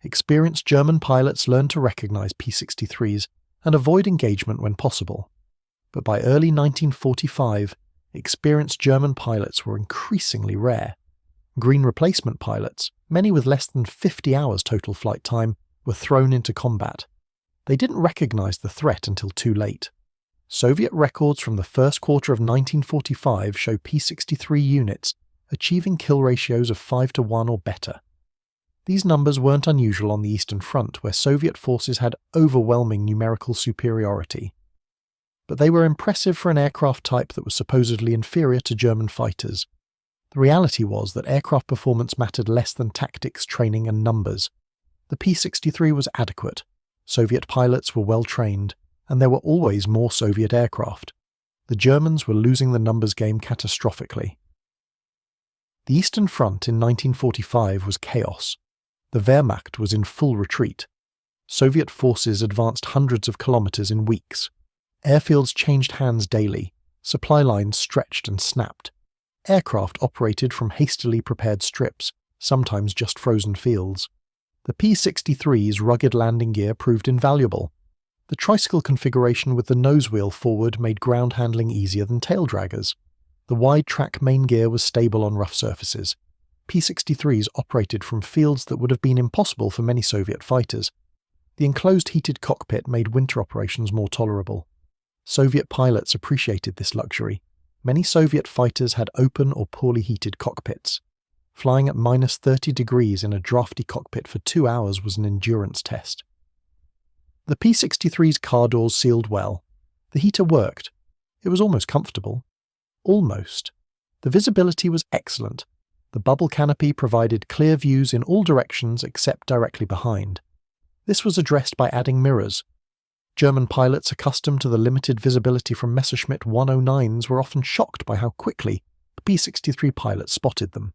Experienced German pilots learned to recognize P-63s and avoid engagement when possible. But by early 1945, experienced German pilots were increasingly rare. Green replacement pilots, many with less than 50 hours total flight time, were thrown into combat. They didn't recognize the threat until too late. Soviet records from the first quarter of 1945 show P-63 units achieving kill ratios of 5-to-1 or better. These numbers weren't unusual on the Eastern Front, where Soviet forces had overwhelming numerical superiority. But they were impressive for an aircraft type that was supposedly inferior to German fighters. The reality was that aircraft performance mattered less than tactics, training, and numbers. The P-63 was adequate. Soviet pilots were well trained, and there were always more Soviet aircraft. The Germans were losing the numbers game catastrophically. The Eastern Front in 1945 was chaos. The Wehrmacht was in full retreat. Soviet forces advanced hundreds of kilometers in weeks. Airfields changed hands daily. Supply lines stretched and snapped. Aircraft operated from hastily prepared strips, sometimes just frozen fields. The P-63's rugged landing gear proved invaluable. The tricycle configuration with the nose wheel forward made ground handling easier than tail draggers. The wide-track main gear was stable on rough surfaces. P-63s operated from fields that would have been impossible for many Soviet fighters. The enclosed heated cockpit made winter operations more tolerable. Soviet pilots appreciated this luxury. Many Soviet fighters had open or poorly heated cockpits. Flying at -30 degrees in a drafty cockpit for 2 hours was an endurance test. The P-63's car doors sealed well. The heater worked. It was almost comfortable. Almost. The visibility was excellent. The bubble canopy provided clear views in all directions except directly behind. This was addressed by adding mirrors. German pilots accustomed to the limited visibility from Messerschmitt 109s were often shocked by how quickly the P-63 pilots spotted them.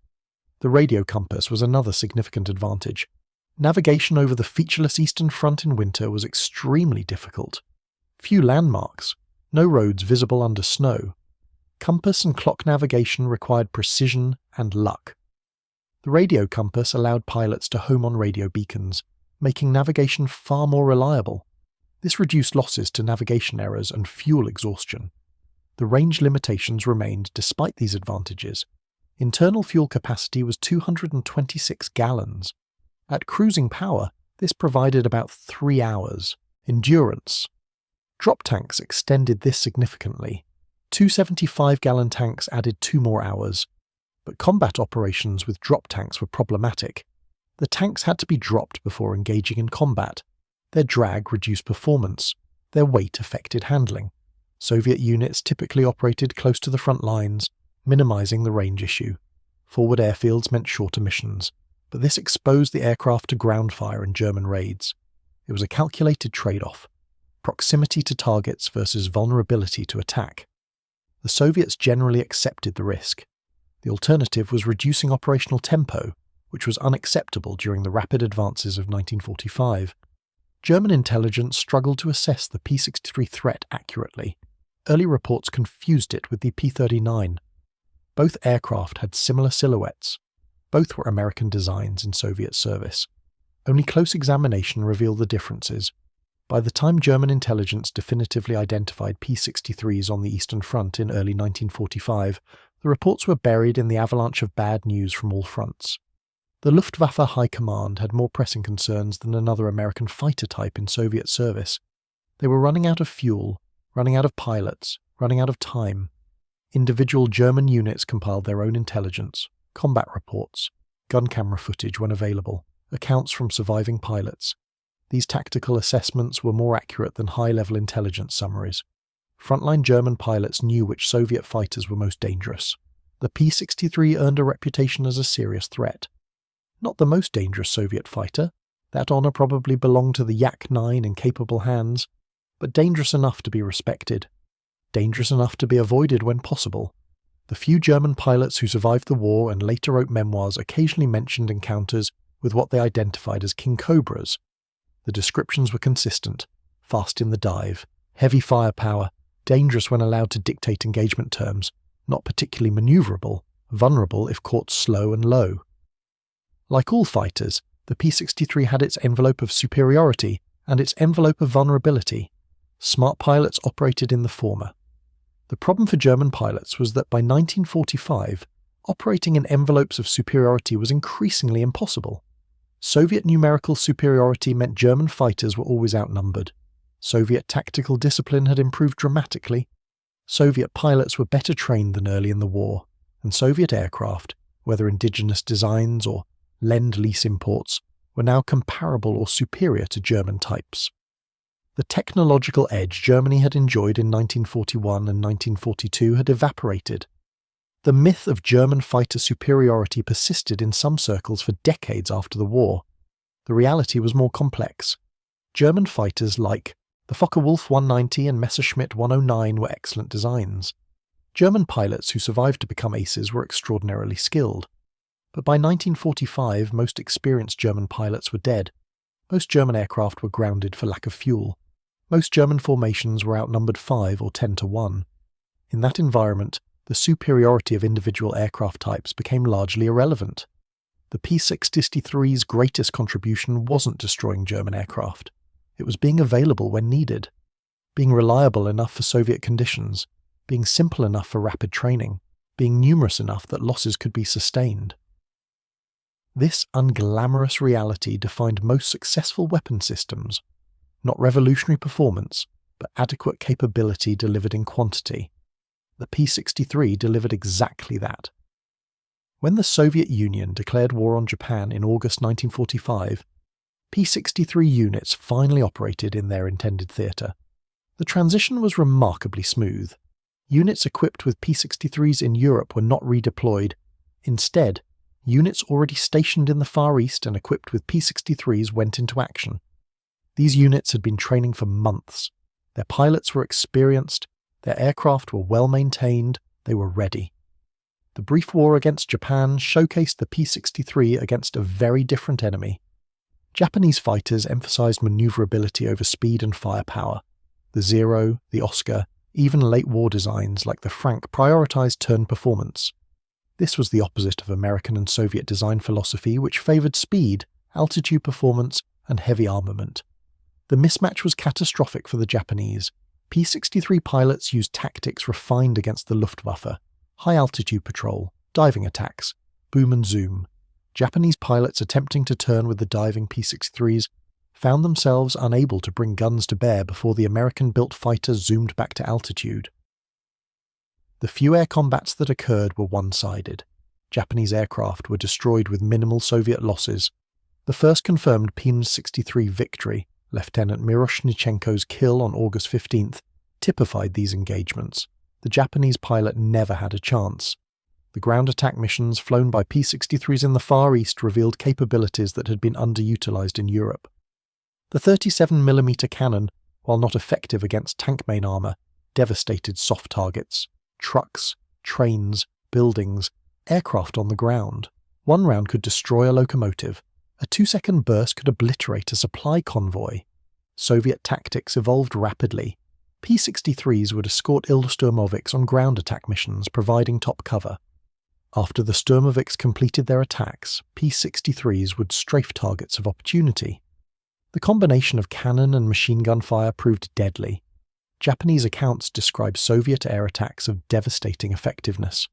The radio compass was another significant advantage. Navigation over the featureless Eastern Front in winter was extremely difficult. Few landmarks, no roads visible under snow. Compass and clock navigation required precision and luck. The radio compass allowed pilots to home on radio beacons, making navigation far more reliable. This reduced losses to navigation errors and fuel exhaustion. The range limitations remained despite these advantages. Internal fuel capacity was 226 gallons. At cruising power, this provided about 3 hours. Endurance. Drop tanks extended this significantly. 2 75-gallon tanks added 2 more hours. But combat operations with drop tanks were problematic. The tanks had to be dropped before engaging in combat. Their drag reduced performance. Their weight affected handling. Soviet units typically operated close to the front lines, minimizing the range issue. Forward airfields meant shorter missions, but this exposed the aircraft to ground fire and German raids. It was a calculated trade-off: proximity to targets versus vulnerability to attack. The Soviets generally accepted the risk. The alternative was reducing operational tempo, which was unacceptable during the rapid advances of 1945. German intelligence struggled to assess the P-63 threat accurately. Early reports confused it with the P-39. Both aircraft had similar silhouettes. Both were American designs in Soviet service. Only close examination revealed the differences. By the time German intelligence definitively identified P-63s on the Eastern Front in early 1945, the reports were buried in the avalanche of bad news from all fronts. The Luftwaffe High Command had more pressing concerns than another American fighter type in Soviet service. They were running out of fuel, running out of pilots, running out of time. Individual German units compiled their own intelligence, combat reports, gun camera footage when available, accounts from surviving pilots. These tactical assessments were more accurate than high-level intelligence summaries. Frontline German pilots knew which Soviet fighters were most dangerous. The P-63 earned a reputation as a serious threat. Not the most dangerous Soviet fighter. That honor probably belonged to the Yak-9 in capable hands, but dangerous enough to be respected. Dangerous enough to be avoided when possible. The few German pilots who survived the war and later wrote memoirs occasionally mentioned encounters with what they identified as Kingcobras. The descriptions were consistent: fast in the dive, heavy firepower, dangerous when allowed to dictate engagement terms, not particularly maneuverable, vulnerable if caught slow and low. Like all fighters, the P-63 had its envelope of superiority and its envelope of vulnerability. Smart pilots operated in the former. The problem for German pilots was that by 1945, operating in envelopes of superiority was increasingly impossible. Soviet numerical superiority meant German fighters were always outnumbered. Soviet tactical discipline had improved dramatically. Soviet pilots were better trained than early in the war, and Soviet aircraft, whether indigenous designs or Lend-Lease imports, were now comparable or superior to German types. The technological edge Germany had enjoyed in 1941 and 1942 had evaporated. The myth of German fighter superiority persisted in some circles for decades after the war. The reality was more complex. German fighters like the Focke-Wulf 190 and Messerschmitt 109 were excellent designs. German pilots who survived to become aces were extraordinarily skilled. But by 1945, most experienced German pilots were dead. Most German aircraft were grounded for lack of fuel. Most German formations were outnumbered 5 or 10 to 1. In that environment, the superiority of individual aircraft types became largely irrelevant. The P-63's greatest contribution wasn't destroying German aircraft. It was being available when needed, being reliable enough for Soviet conditions, being simple enough for rapid training, being numerous enough that losses could be sustained. This unglamorous reality defined most successful weapon systems, not revolutionary performance, but adequate capability delivered in quantity. The P-63 delivered exactly that. When the Soviet Union declared war on Japan in August 1945, P-63 units finally operated in their intended theatre. The transition was remarkably smooth. Units equipped with P-63s in Europe were not redeployed. Instead, units already stationed in the Far East and equipped with P-63s went into action. These units had been training for months. Their pilots were experienced, their aircraft were well maintained, they were ready. The brief war against Japan showcased the P-63 against a very different enemy. Japanese fighters emphasized maneuverability over speed and firepower. The Zero, the Oscar, even late war designs like the Frank prioritized turn performance. This was the opposite of American and Soviet design philosophy, which favored speed, altitude performance, and heavy armament. The mismatch was catastrophic for the Japanese. P-63 pilots used tactics refined against the Luftwaffe: high-altitude patrol, diving attacks, boom and zoom. Japanese pilots attempting to turn with the diving P-63s found themselves unable to bring guns to bear before the American-built fighter zoomed back to altitude. The few air combats that occurred were one-sided. Japanese aircraft were destroyed with minimal Soviet losses. The first confirmed P-63 victory, Lieutenant Miroshnichenko's kill on August 15th, typified these engagements. The Japanese pilot never had a chance. The ground attack missions flown by P-63s in the Far East revealed capabilities that had been underutilized in Europe. The 37mm cannon, while not effective against tank main armor, devastated soft targets: trucks, trains, buildings, aircraft on the ground. One round could destroy a locomotive. A 2-second burst could obliterate a supply convoy. Soviet tactics evolved rapidly. P-63s would escort Il-Sturmovix on ground attack missions, providing top cover. After the Sturmovix completed their attacks, P-63s would strafe targets of opportunity. The combination of cannon and machine gun fire proved deadly. Japanese accounts describe Soviet air attacks of devastating effectiveness.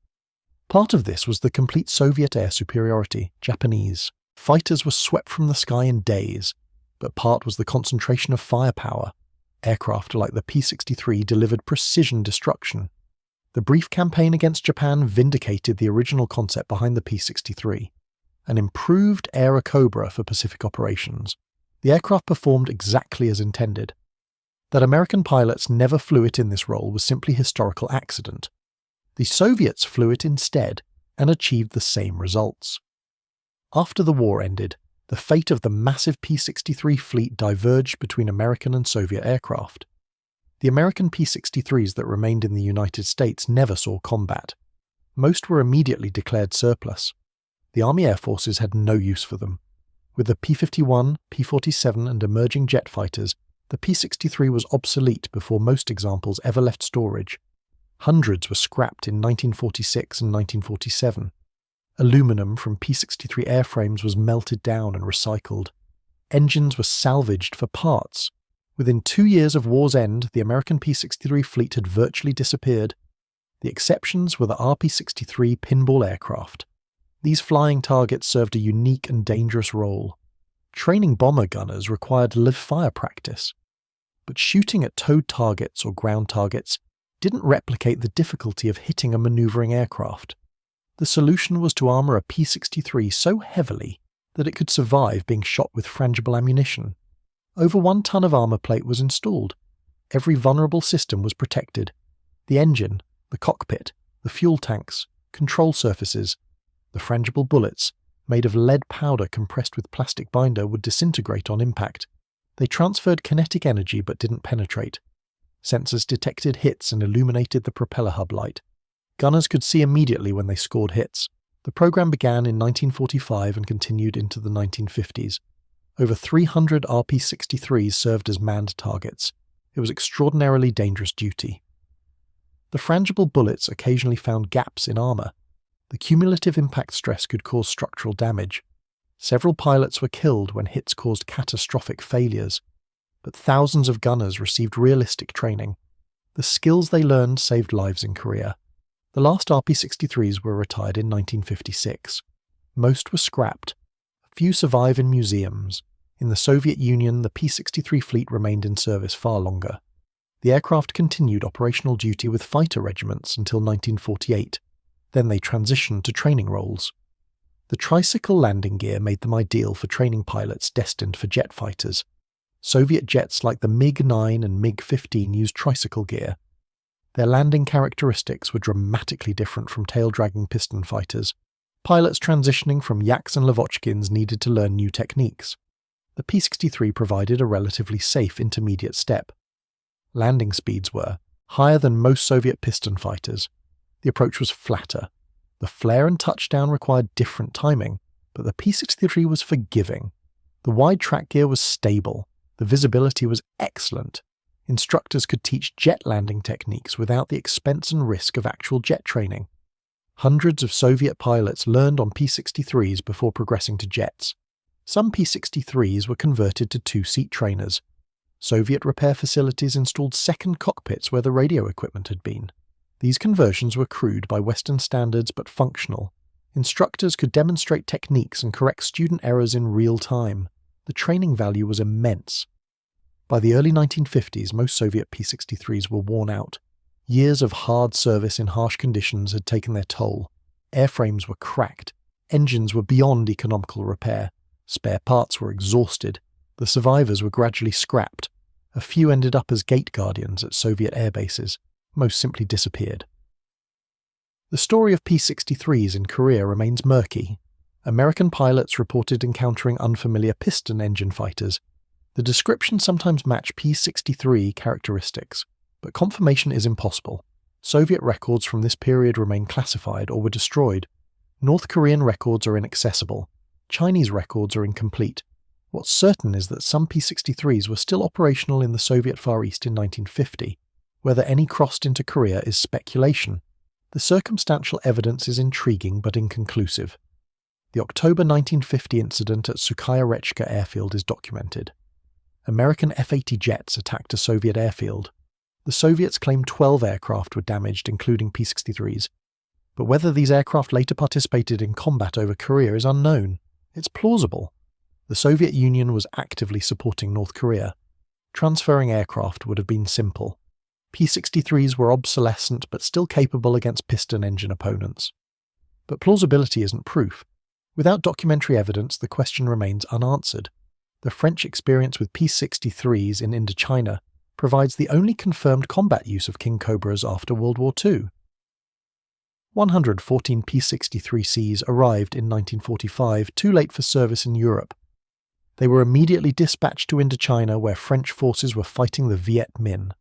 Part of this was the complete Soviet air superiority. Japanese fighters were swept from the sky in days, but part was the concentration of firepower. Aircraft like the P-63 delivered precision destruction. The brief campaign against Japan vindicated the original concept behind the P-63, an improved Airacobra for Pacific operations. The aircraft performed exactly as intended. That American pilots never flew it in this role was simply historical accident. The Soviets flew it instead and achieved the same results. After the war ended, the fate of the massive P-63 fleet diverged between American and Soviet aircraft. The American P-63s that remained in the United States never saw combat. Most were immediately declared surplus. The Army Air Forces had no use for them. With the P-51, P-47 and emerging jet fighters, the P-63 was obsolete before most examples ever left storage. Hundreds were scrapped in 1946 and 1947. Aluminum from P-63 airframes was melted down and recycled. Engines were salvaged for parts. Within 2 years of war's end, the American P-63 fleet had virtually disappeared. The exceptions were the RP-63 pinball aircraft. These flying targets served a unique and dangerous role. Training bomber gunners required live-fire practice. But shooting at towed targets or ground targets didn't replicate the difficulty of hitting a maneuvering aircraft. The solution was to armor a P-63 so heavily that it could survive being shot with frangible ammunition. Over 1 ton of armor plate was installed. Every vulnerable system was protected. The engine, the cockpit, the fuel tanks, control surfaces. The frangible bullets, made of lead powder compressed with plastic binder, would disintegrate on impact. They transferred kinetic energy but didn't penetrate. Sensors detected hits and illuminated the propeller hub light. Gunners could see immediately when they scored hits. The program began in 1945 and continued into the 1950s. Over 300 RP-63s served as manned targets. It was extraordinarily dangerous duty. The frangible bullets occasionally found gaps in armour. The cumulative impact stress could cause structural damage. Several pilots were killed when hits caused catastrophic failures, but thousands of gunners received realistic training. The skills they learned saved lives in Korea. The last RP-63s were retired in 1956. Most were scrapped. A few survive in museums. In the Soviet Union, the P-63 fleet remained in service far longer. The aircraft continued operational duty with fighter regiments until 1948. Then they transitioned to training roles. The tricycle landing gear made them ideal for training pilots destined for jet fighters. Soviet jets like the MiG-9 and MiG-15 used tricycle gear. Their landing characteristics were dramatically different from tail-dragging piston fighters. Pilots transitioning from Yaks and Lavochkins needed to learn new techniques. The P-63 provided a relatively safe intermediate step. Landing speeds were higher than most Soviet piston fighters. The approach was flatter. The flare and touchdown required different timing, but the P-63 was forgiving. The wide track gear was stable. The visibility was excellent. Instructors could teach jet landing techniques without the expense and risk of actual jet training. Hundreds of Soviet pilots learned on P-63s before progressing to jets. Some P-63s were converted to two-seat trainers. Soviet repair facilities installed second cockpits where the radio equipment had been. These conversions were crude by Western standards but functional. Instructors could demonstrate techniques and correct student errors in real time. The training value was immense. By the early 1950s, most Soviet P-63s were worn out. Years of hard service in harsh conditions had taken their toll. Airframes were cracked. Engines were beyond economical repair. Spare parts were exhausted. The survivors were gradually scrapped. A few ended up as gate guardians at Soviet air bases. Most simply disappeared. The story of P-63s in Korea remains murky. American pilots reported encountering unfamiliar piston engine fighters. The descriptions sometimes match P-63 characteristics, but confirmation is impossible. Soviet records from this period remain classified or were destroyed. North Korean records are inaccessible. Chinese records are incomplete. What's certain is that some P-63s were still operational in the Soviet Far East in 1950. Whether any crossed into Korea is speculation. The circumstantial evidence is intriguing but inconclusive. The October 1950 incident at Sukhaya-Rechka airfield is documented. American F-80 jets attacked a Soviet airfield. The Soviets claimed 12 aircraft were damaged, including P-63s. But whether these aircraft later participated in combat over Korea is unknown. It's plausible. The Soviet Union was actively supporting North Korea. Transferring aircraft would have been simple. P-63s were obsolescent but still capable against piston engine opponents. But plausibility isn't proof. Without documentary evidence, the question remains unanswered. The French experience with P-63s in Indochina provides the only confirmed combat use of Kingcobras after World War II. 114 P-63Cs arrived in 1945, too late for service in Europe. They were immediately dispatched to Indochina, where French forces were fighting the Viet Minh.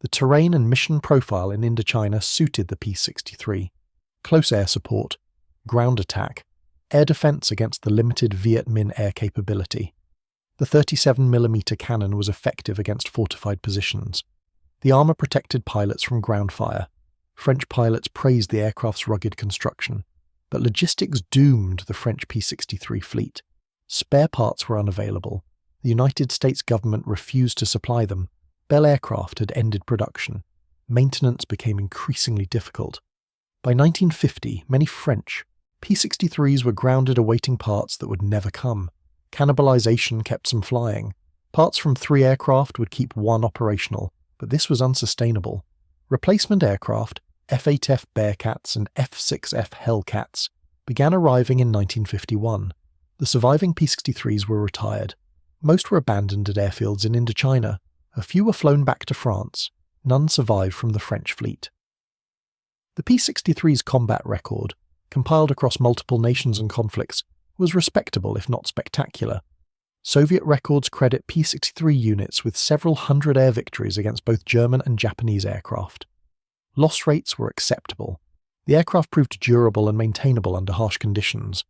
The terrain and mission profile in Indochina suited the P-63. Close air support, ground attack, air defense against the limited Viet Minh air capability. The 37mm cannon was effective against fortified positions. The armour protected pilots from ground fire. French pilots praised the aircraft's rugged construction, but logistics doomed the French P-63 fleet. Spare parts were unavailable. The United States government refused to supply them. Bell Aircraft had ended production. Maintenance became increasingly difficult. By 1950, many French P-63s were grounded awaiting parts that would never come. Cannibalization kept some flying. Parts from 3 aircraft would keep 1 operational, but this was unsustainable. Replacement aircraft, F-8F Bearcats and F-6F Hellcats, began arriving in 1951. The surviving P-63s were retired. Most were abandoned at airfields in Indochina. A few were flown back to France. None survived from the French fleet. The P-63's combat record, compiled across multiple nations and conflicts, was respectable if not spectacular. Soviet records credit P-63 units with several hundred air victories against both German and Japanese aircraft. Loss rates were acceptable. The aircraft proved durable and maintainable under harsh conditions.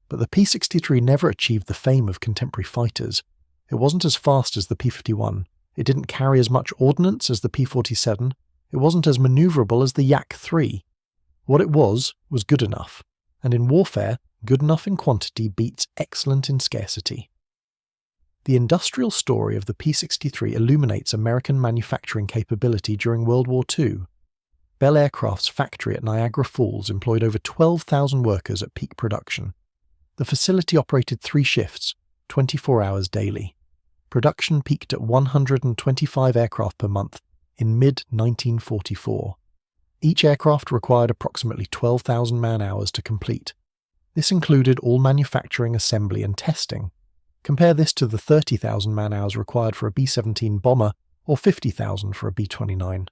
But the P-63 never achieved the fame of contemporary fighters. It wasn't as fast as the P-51. It didn't carry as much ordnance as the P-47. It wasn't as maneuverable as the Yak-3. What it was good enough, and in warfare, good enough in quantity beats excellent in scarcity. The industrial story of the P-63 illuminates American manufacturing capability during World War II. Bell Aircraft's factory at Niagara Falls employed over 12,000 workers at peak production. The facility operated 3 shifts, 24 hours daily. Production peaked at 125 aircraft per month in mid-1944. Each aircraft required approximately 12,000 man-hours to complete. This included all manufacturing, assembly, and testing. Compare this to the 30,000 man-hours required for a B-17 bomber or 50,000 for a B-29.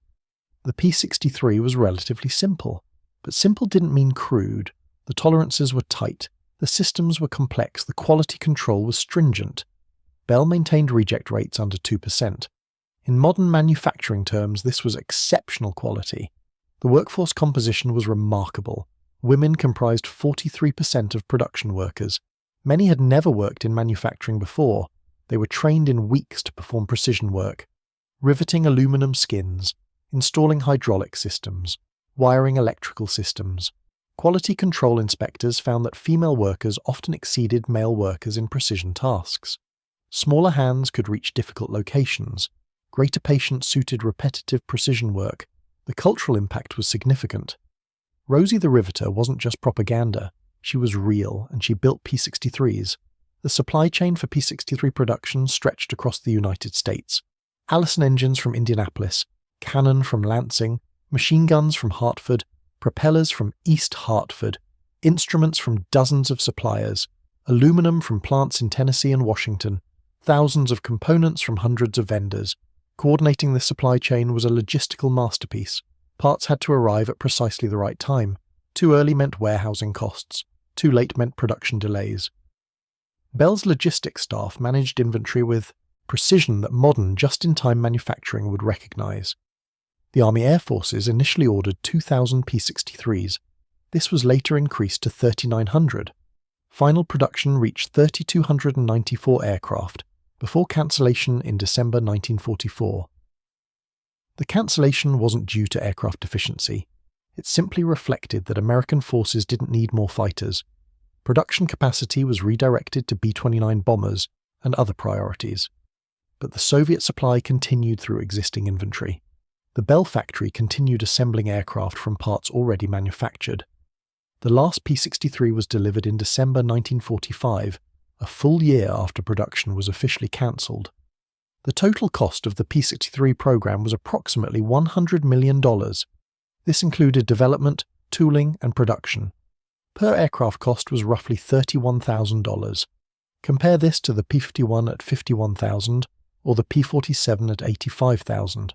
The P-63 was relatively simple, but simple didn't mean crude. The tolerances were tight, the systems were complex, the quality control was stringent. Bell maintained reject rates under 2%. In modern manufacturing terms, this was exceptional quality. The workforce composition was remarkable. Women comprised 43% of production workers. Many had never worked in manufacturing before. They were trained in weeks to perform precision work, riveting aluminum skins, installing hydraulic systems, wiring electrical systems. Quality control inspectors found that female workers often exceeded male workers in precision tasks. Smaller hands could reach difficult locations. Greater patience suited repetitive precision work. The cultural impact was significant. Rosie the Riveter wasn't just propaganda. She was real, and she built P-63s. The supply chain for P-63 production stretched across the United States. Allison engines from Indianapolis, cannon from Lansing, machine guns from Hartford, propellers from East Hartford, instruments from dozens of suppliers, aluminum from plants in Tennessee and Washington, thousands of components from hundreds of vendors. Coordinating this supply chain was a logistical masterpiece. Parts had to arrive at precisely the right time. Too early meant warehousing costs. Too late meant production delays. Bell's logistics staff managed inventory with precision that modern just-in-time manufacturing would recognize. The Army Air Forces initially ordered 2,000 P-63s. This was later increased to 3,900. Final production reached 3,294 aircraft, before cancellation in December 1944. The cancellation wasn't due to aircraft deficiency. It simply reflected that American forces didn't need more fighters. Production capacity was redirected to B-29 bombers and other priorities. But the Soviet supply continued through existing inventory. The Bell factory continued assembling aircraft from parts already manufactured. The last P-63 was delivered in December 1945, a full year after production was officially cancelled. The total cost of the P-63 program was approximately $100 million. This included development, tooling, and production. Per aircraft cost was roughly $31,000. Compare this to the P-51 at $51,000 or the P-47 at $85,000.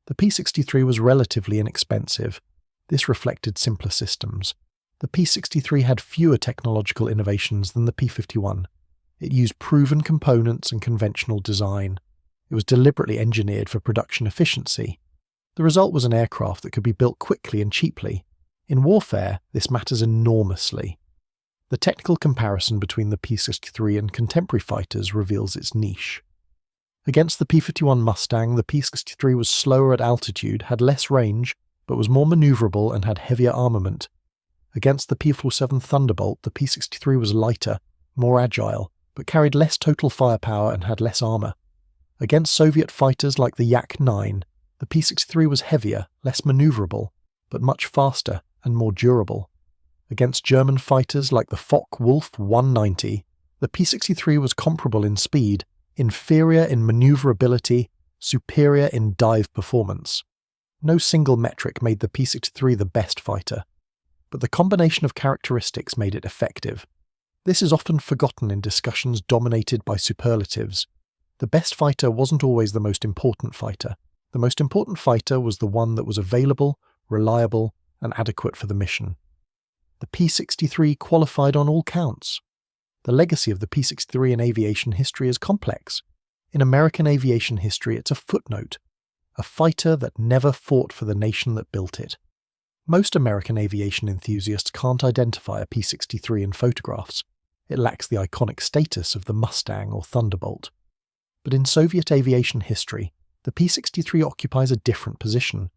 The P-63 was relatively inexpensive. This reflected simpler systems. The P-63 had fewer technological innovations than the P-51. It used proven components and conventional design. It was deliberately engineered for production efficiency. The result was an aircraft that could be built quickly and cheaply. In warfare, this matters enormously. The technical comparison between the P-63 and contemporary fighters reveals its niche. Against the P-51 Mustang, the P-63 was slower at altitude, had less range, but was more maneuverable and had heavier armament. Against the P-47 Thunderbolt, the P-63 was lighter, more agile, but carried less total firepower and had less armor. Against Soviet fighters like the Yak-9, the P-63 was heavier, less maneuverable, but much faster and more durable. Against German fighters like the Focke-Wulf 190, the P-63 was comparable in speed, inferior in maneuverability, superior in dive performance. No single metric made the P-63 the best fighter, but the combination of characteristics made it effective. This is often forgotten in discussions dominated by superlatives. The best fighter wasn't always the most important fighter. The most important fighter was the one that was available, reliable, and adequate for the mission. The P-63 qualified on all counts. The legacy of the P-63 in aviation history is complex. In American aviation history, it's a footnote, a fighter that never fought for the nation that built it. Most American aviation enthusiasts can't identify a P-63 in photographs. It lacks the iconic status of the Mustang or Thunderbolt. But in Soviet aviation history, the P-63 occupies a different position.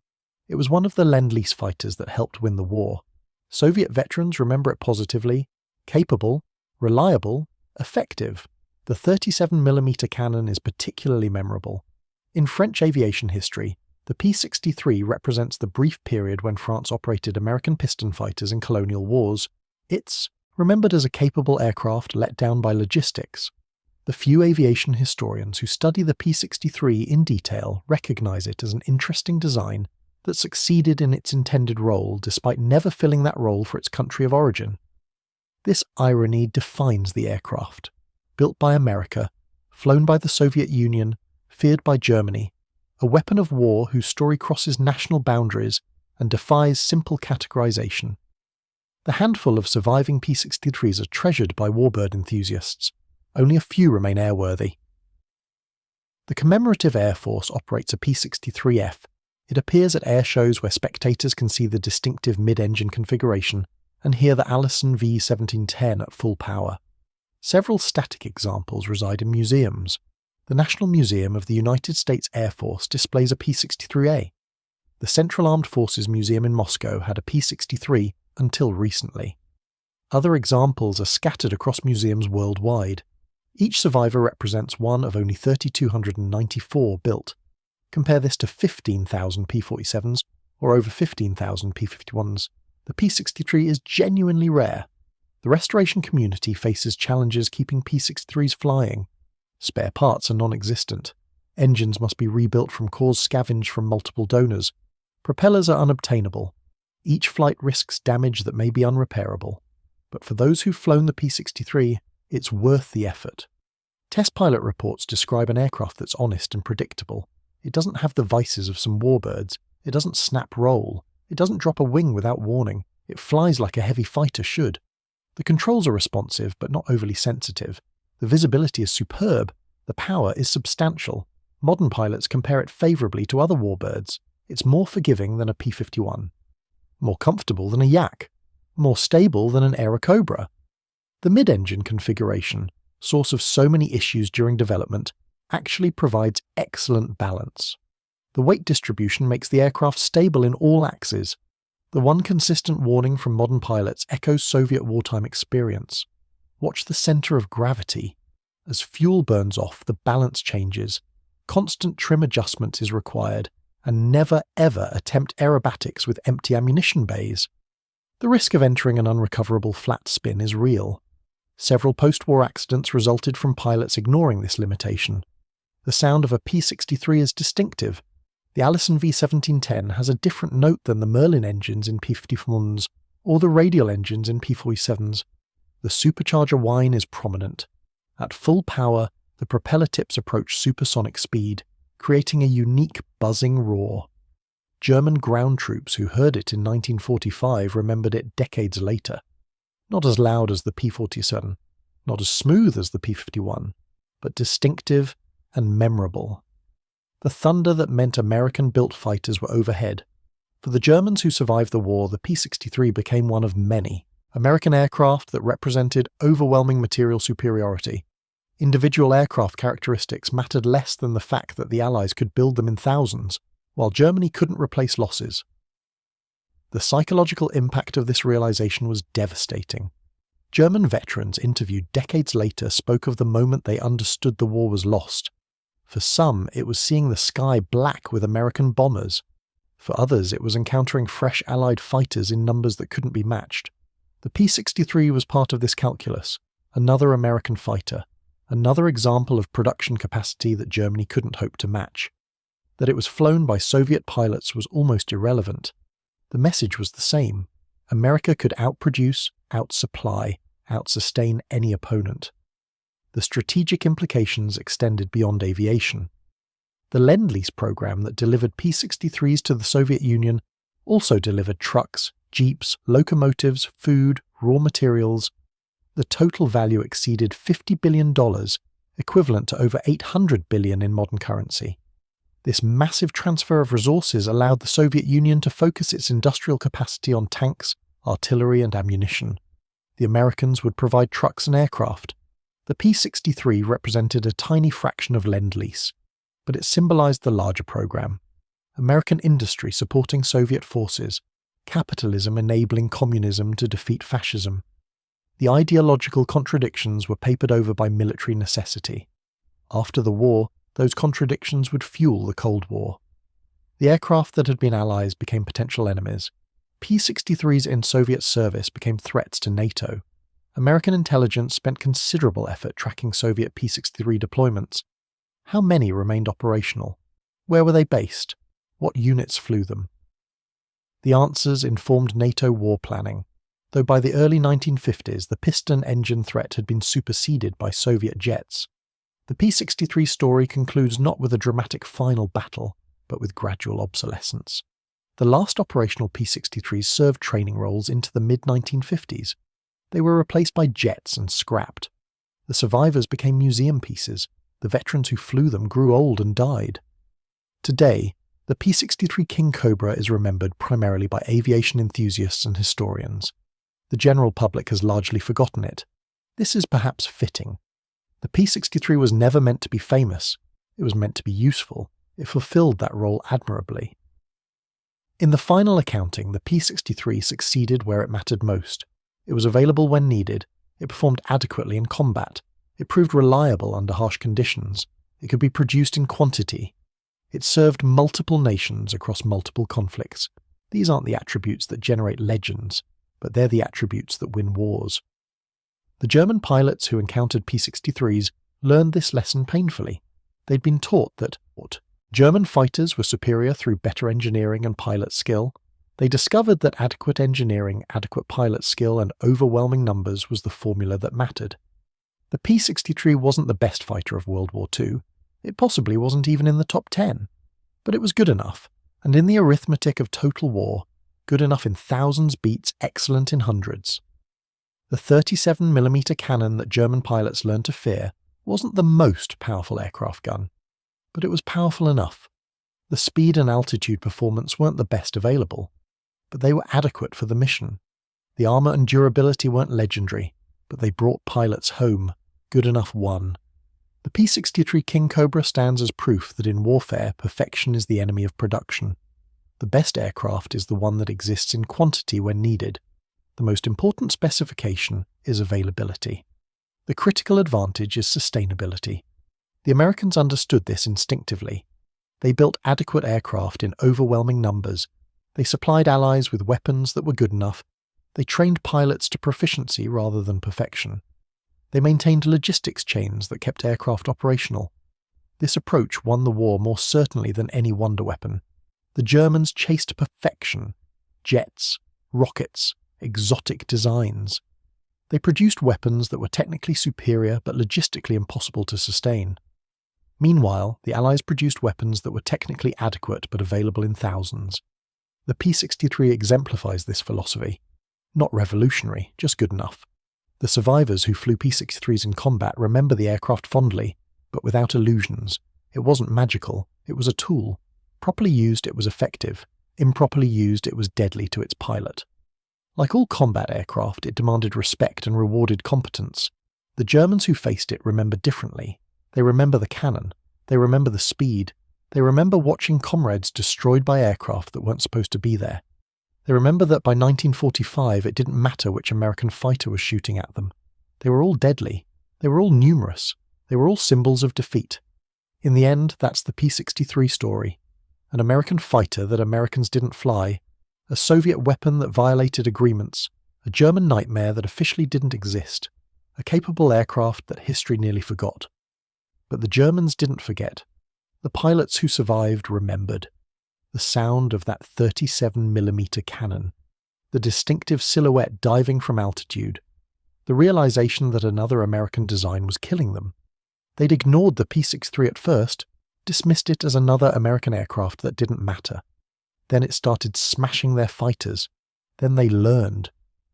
It was one of the Lend-Lease fighters that helped win the war. Soviet veterans remember it positively: capable, reliable, effective. The 37mm cannon is particularly memorable. In French aviation history, the P-63 represents the brief period when France operated American piston fighters in colonial wars. It's remembered as a capable aircraft let down by logistics. The few aviation historians who study the P-63 in detail recognize it as an interesting design that succeeded in its intended role despite never filling that role for its country of origin. This irony defines the aircraft. Built by America, flown by the Soviet Union, feared by Germany, a weapon of war whose story crosses national boundaries and defies simple categorization. The handful of surviving P-63s are treasured by warbird enthusiasts. Only a few remain airworthy. The Commemorative Air Force operates a P-63F. It appears at air shows where spectators can see the distinctive mid-engine configuration and hear the Allison V-1710 at full power. Several static examples reside in museums. The National Museum of the United States Air Force displays a P-63A. The Central Armed Forces Museum in Moscow had a P-63 until recently. Other examples are scattered across museums worldwide. Each survivor represents one of only 3,294 built. Compare this to 15,000 P-47s or over 15,000 P-51s. The P-63 is genuinely rare. The restoration community faces challenges keeping P-63s flying. Spare parts are non-existent. Engines must be rebuilt from cores scavenged from multiple donors. Propellers are unobtainable. Each flight risks damage that may be unrepairable. But for those who've flown the P-63, it's worth the effort. Test pilot reports describe an aircraft that's honest and predictable. It doesn't have the vices of some warbirds. It doesn't snap roll. It doesn't drop a wing without warning. It flies like a heavy fighter should. The controls are responsive but not overly sensitive. The visibility is superb. The power is substantial. Modern pilots compare it favourably to other warbirds. It's more forgiving than a P-51. More comfortable than a Yak. More stable than an Aerocobra. The mid-engine configuration, source of so many issues during development, actually provides excellent balance. The weight distribution makes the aircraft stable in all axes. The one consistent warning from modern pilots echoes Soviet wartime experience. Watch the centre of gravity. As fuel burns off, the balance changes. Constant trim adjustment is required, and never ever attempt aerobatics with empty ammunition bays. The risk of entering an unrecoverable flat spin is real. Several post-war accidents resulted from pilots ignoring this limitation. The sound of a P-63 is distinctive. The Allison V-1710 has a different note than the Merlin engines in P-51s or the radial engines in P-47s. The supercharger whine is prominent. At full power, the propeller tips approach supersonic speed, creating a unique buzzing roar. German ground troops who heard it in 1945 remembered it decades later. Not as loud as the P-47, not as smooth as the P-51, but distinctive and memorable. The thunder that meant American-built fighters were overhead. For the Germans who survived the war, the P-63 became one of many American aircraft that represented overwhelming material superiority. Individual aircraft characteristics mattered less than the fact that the Allies could build them in thousands, while Germany couldn't replace losses. The psychological impact of this realization was devastating. German veterans interviewed decades later spoke of the moment they understood the war was lost. For some, it was seeing the sky black with American bombers. For others, it was encountering fresh Allied fighters in numbers that couldn't be matched. The P-63 was part of this calculus, another American fighter, another example of production capacity that Germany couldn't hope to match. That it was flown by Soviet pilots was almost irrelevant. The message was the same. America could outproduce, outsupply, outsustain any opponent. The strategic implications extended beyond aviation. The Lend-Lease program that delivered P-63s to the Soviet Union also delivered trucks, jeeps, locomotives, food, raw materials. The total value exceeded $50 billion, equivalent to over $800 billion in modern currency. This massive transfer of resources allowed the Soviet Union to focus its industrial capacity on tanks, artillery, and ammunition. The Americans would provide trucks and aircraft. The P-63 represented a tiny fraction of Lend-Lease, but it symbolized the larger program. American industry supporting Soviet forces, capitalism enabling communism to defeat fascism. The ideological contradictions were papered over by military necessity. After the war, those contradictions would fuel the Cold War. The aircraft that had been allies became potential enemies. P-63s in Soviet service became threats to NATO. American intelligence spent considerable effort tracking Soviet P-63 deployments. How many remained operational? Where were they based? What units flew them? The answers informed NATO war planning, though by the early 1950s the piston engine threat had been superseded by Soviet jets. The P-63 story concludes not with a dramatic final battle, but with gradual obsolescence. The last operational P-63s served training roles into the mid-1950s. They were replaced by jets and scrapped. The survivors became museum pieces. The veterans who flew them grew old and died. Today, the P-63 Kingcobra is remembered primarily by aviation enthusiasts and historians. The general public has largely forgotten it. This is perhaps fitting. The P-63 was never meant to be famous. It was meant to be useful. It fulfilled that role admirably. In the final accounting, the P-63 succeeded where it mattered most. It was available when needed. It performed adequately in combat. It proved reliable under harsh conditions. It could be produced in quantity. It served multiple nations across multiple conflicts. These aren't the attributes that generate legends, but they're the attributes that win wars. The German pilots who encountered P-63s learned this lesson painfully. They'd been taught that German fighters were superior through better engineering and pilot skill. They discovered that adequate engineering, adequate pilot skill, and overwhelming numbers was the formula that mattered. The P-63 wasn't the best fighter of World War II. It possibly wasn't even in the top 10. But it was good enough, and in the arithmetic of total war, good enough in thousands beats excellent in hundreds. The 37mm cannon that German pilots learned to fear wasn't the most powerful aircraft gun, but it was powerful enough. The speed and altitude performance weren't the best available, but they were adequate for the mission. The armour and durability weren't legendary, but they brought pilots home. Good enough won. The P-63 Kingcobra stands as proof that in warfare, perfection is the enemy of production. The best aircraft is the one that exists in quantity when needed. The most important specification is availability. The critical advantage is sustainability. The Americans understood this instinctively. They built adequate aircraft in overwhelming numbers. They supplied allies with weapons that were good enough. They trained pilots to proficiency rather than perfection. They maintained logistics chains that kept aircraft operational. This approach won the war more certainly than any wonder weapon. The Germans chased perfection. Jets, rockets, exotic designs. They produced weapons that were technically superior but logistically impossible to sustain. Meanwhile, the Allies produced weapons that were technically adequate but available in thousands. The P-63 exemplifies this philosophy. Not revolutionary, just good enough. The survivors who flew P-63s in combat remember the aircraft fondly, but without illusions. It wasn't magical, it was a tool. Properly used, it was effective. Improperly used, it was deadly to its pilot. Like all combat aircraft, it demanded respect and rewarded competence. The Germans who faced it remember differently. They remember the cannon. They remember the speed. They remember watching comrades destroyed by aircraft that weren't supposed to be there. They remember that by 1945 it didn't matter which American fighter was shooting at them. They were all deadly. They were all numerous. They were all symbols of defeat. In the end, that's the P-63 story. An American fighter that Americans didn't fly. A Soviet weapon that violated agreements. A German nightmare that officially didn't exist. A capable aircraft that history nearly forgot. But the Germans didn't forget. The pilots who survived remembered. The sound of that 37mm cannon. The distinctive silhouette diving from altitude. The realization that another American design was killing them. They'd ignored the P-63 at first, dismissed it as another American aircraft that didn't matter. Then it started smashing their fighters. Then they learned.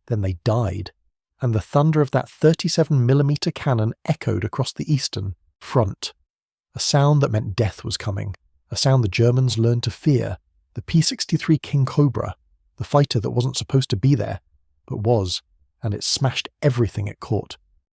Then they died. And the thunder of that 37mm cannon echoed across the eastern front. A sound that meant death was coming. A sound the Germans learned to fear. The P-63 Kingcobra. The fighter that wasn't supposed to be there, but was. And it smashed everything it caught.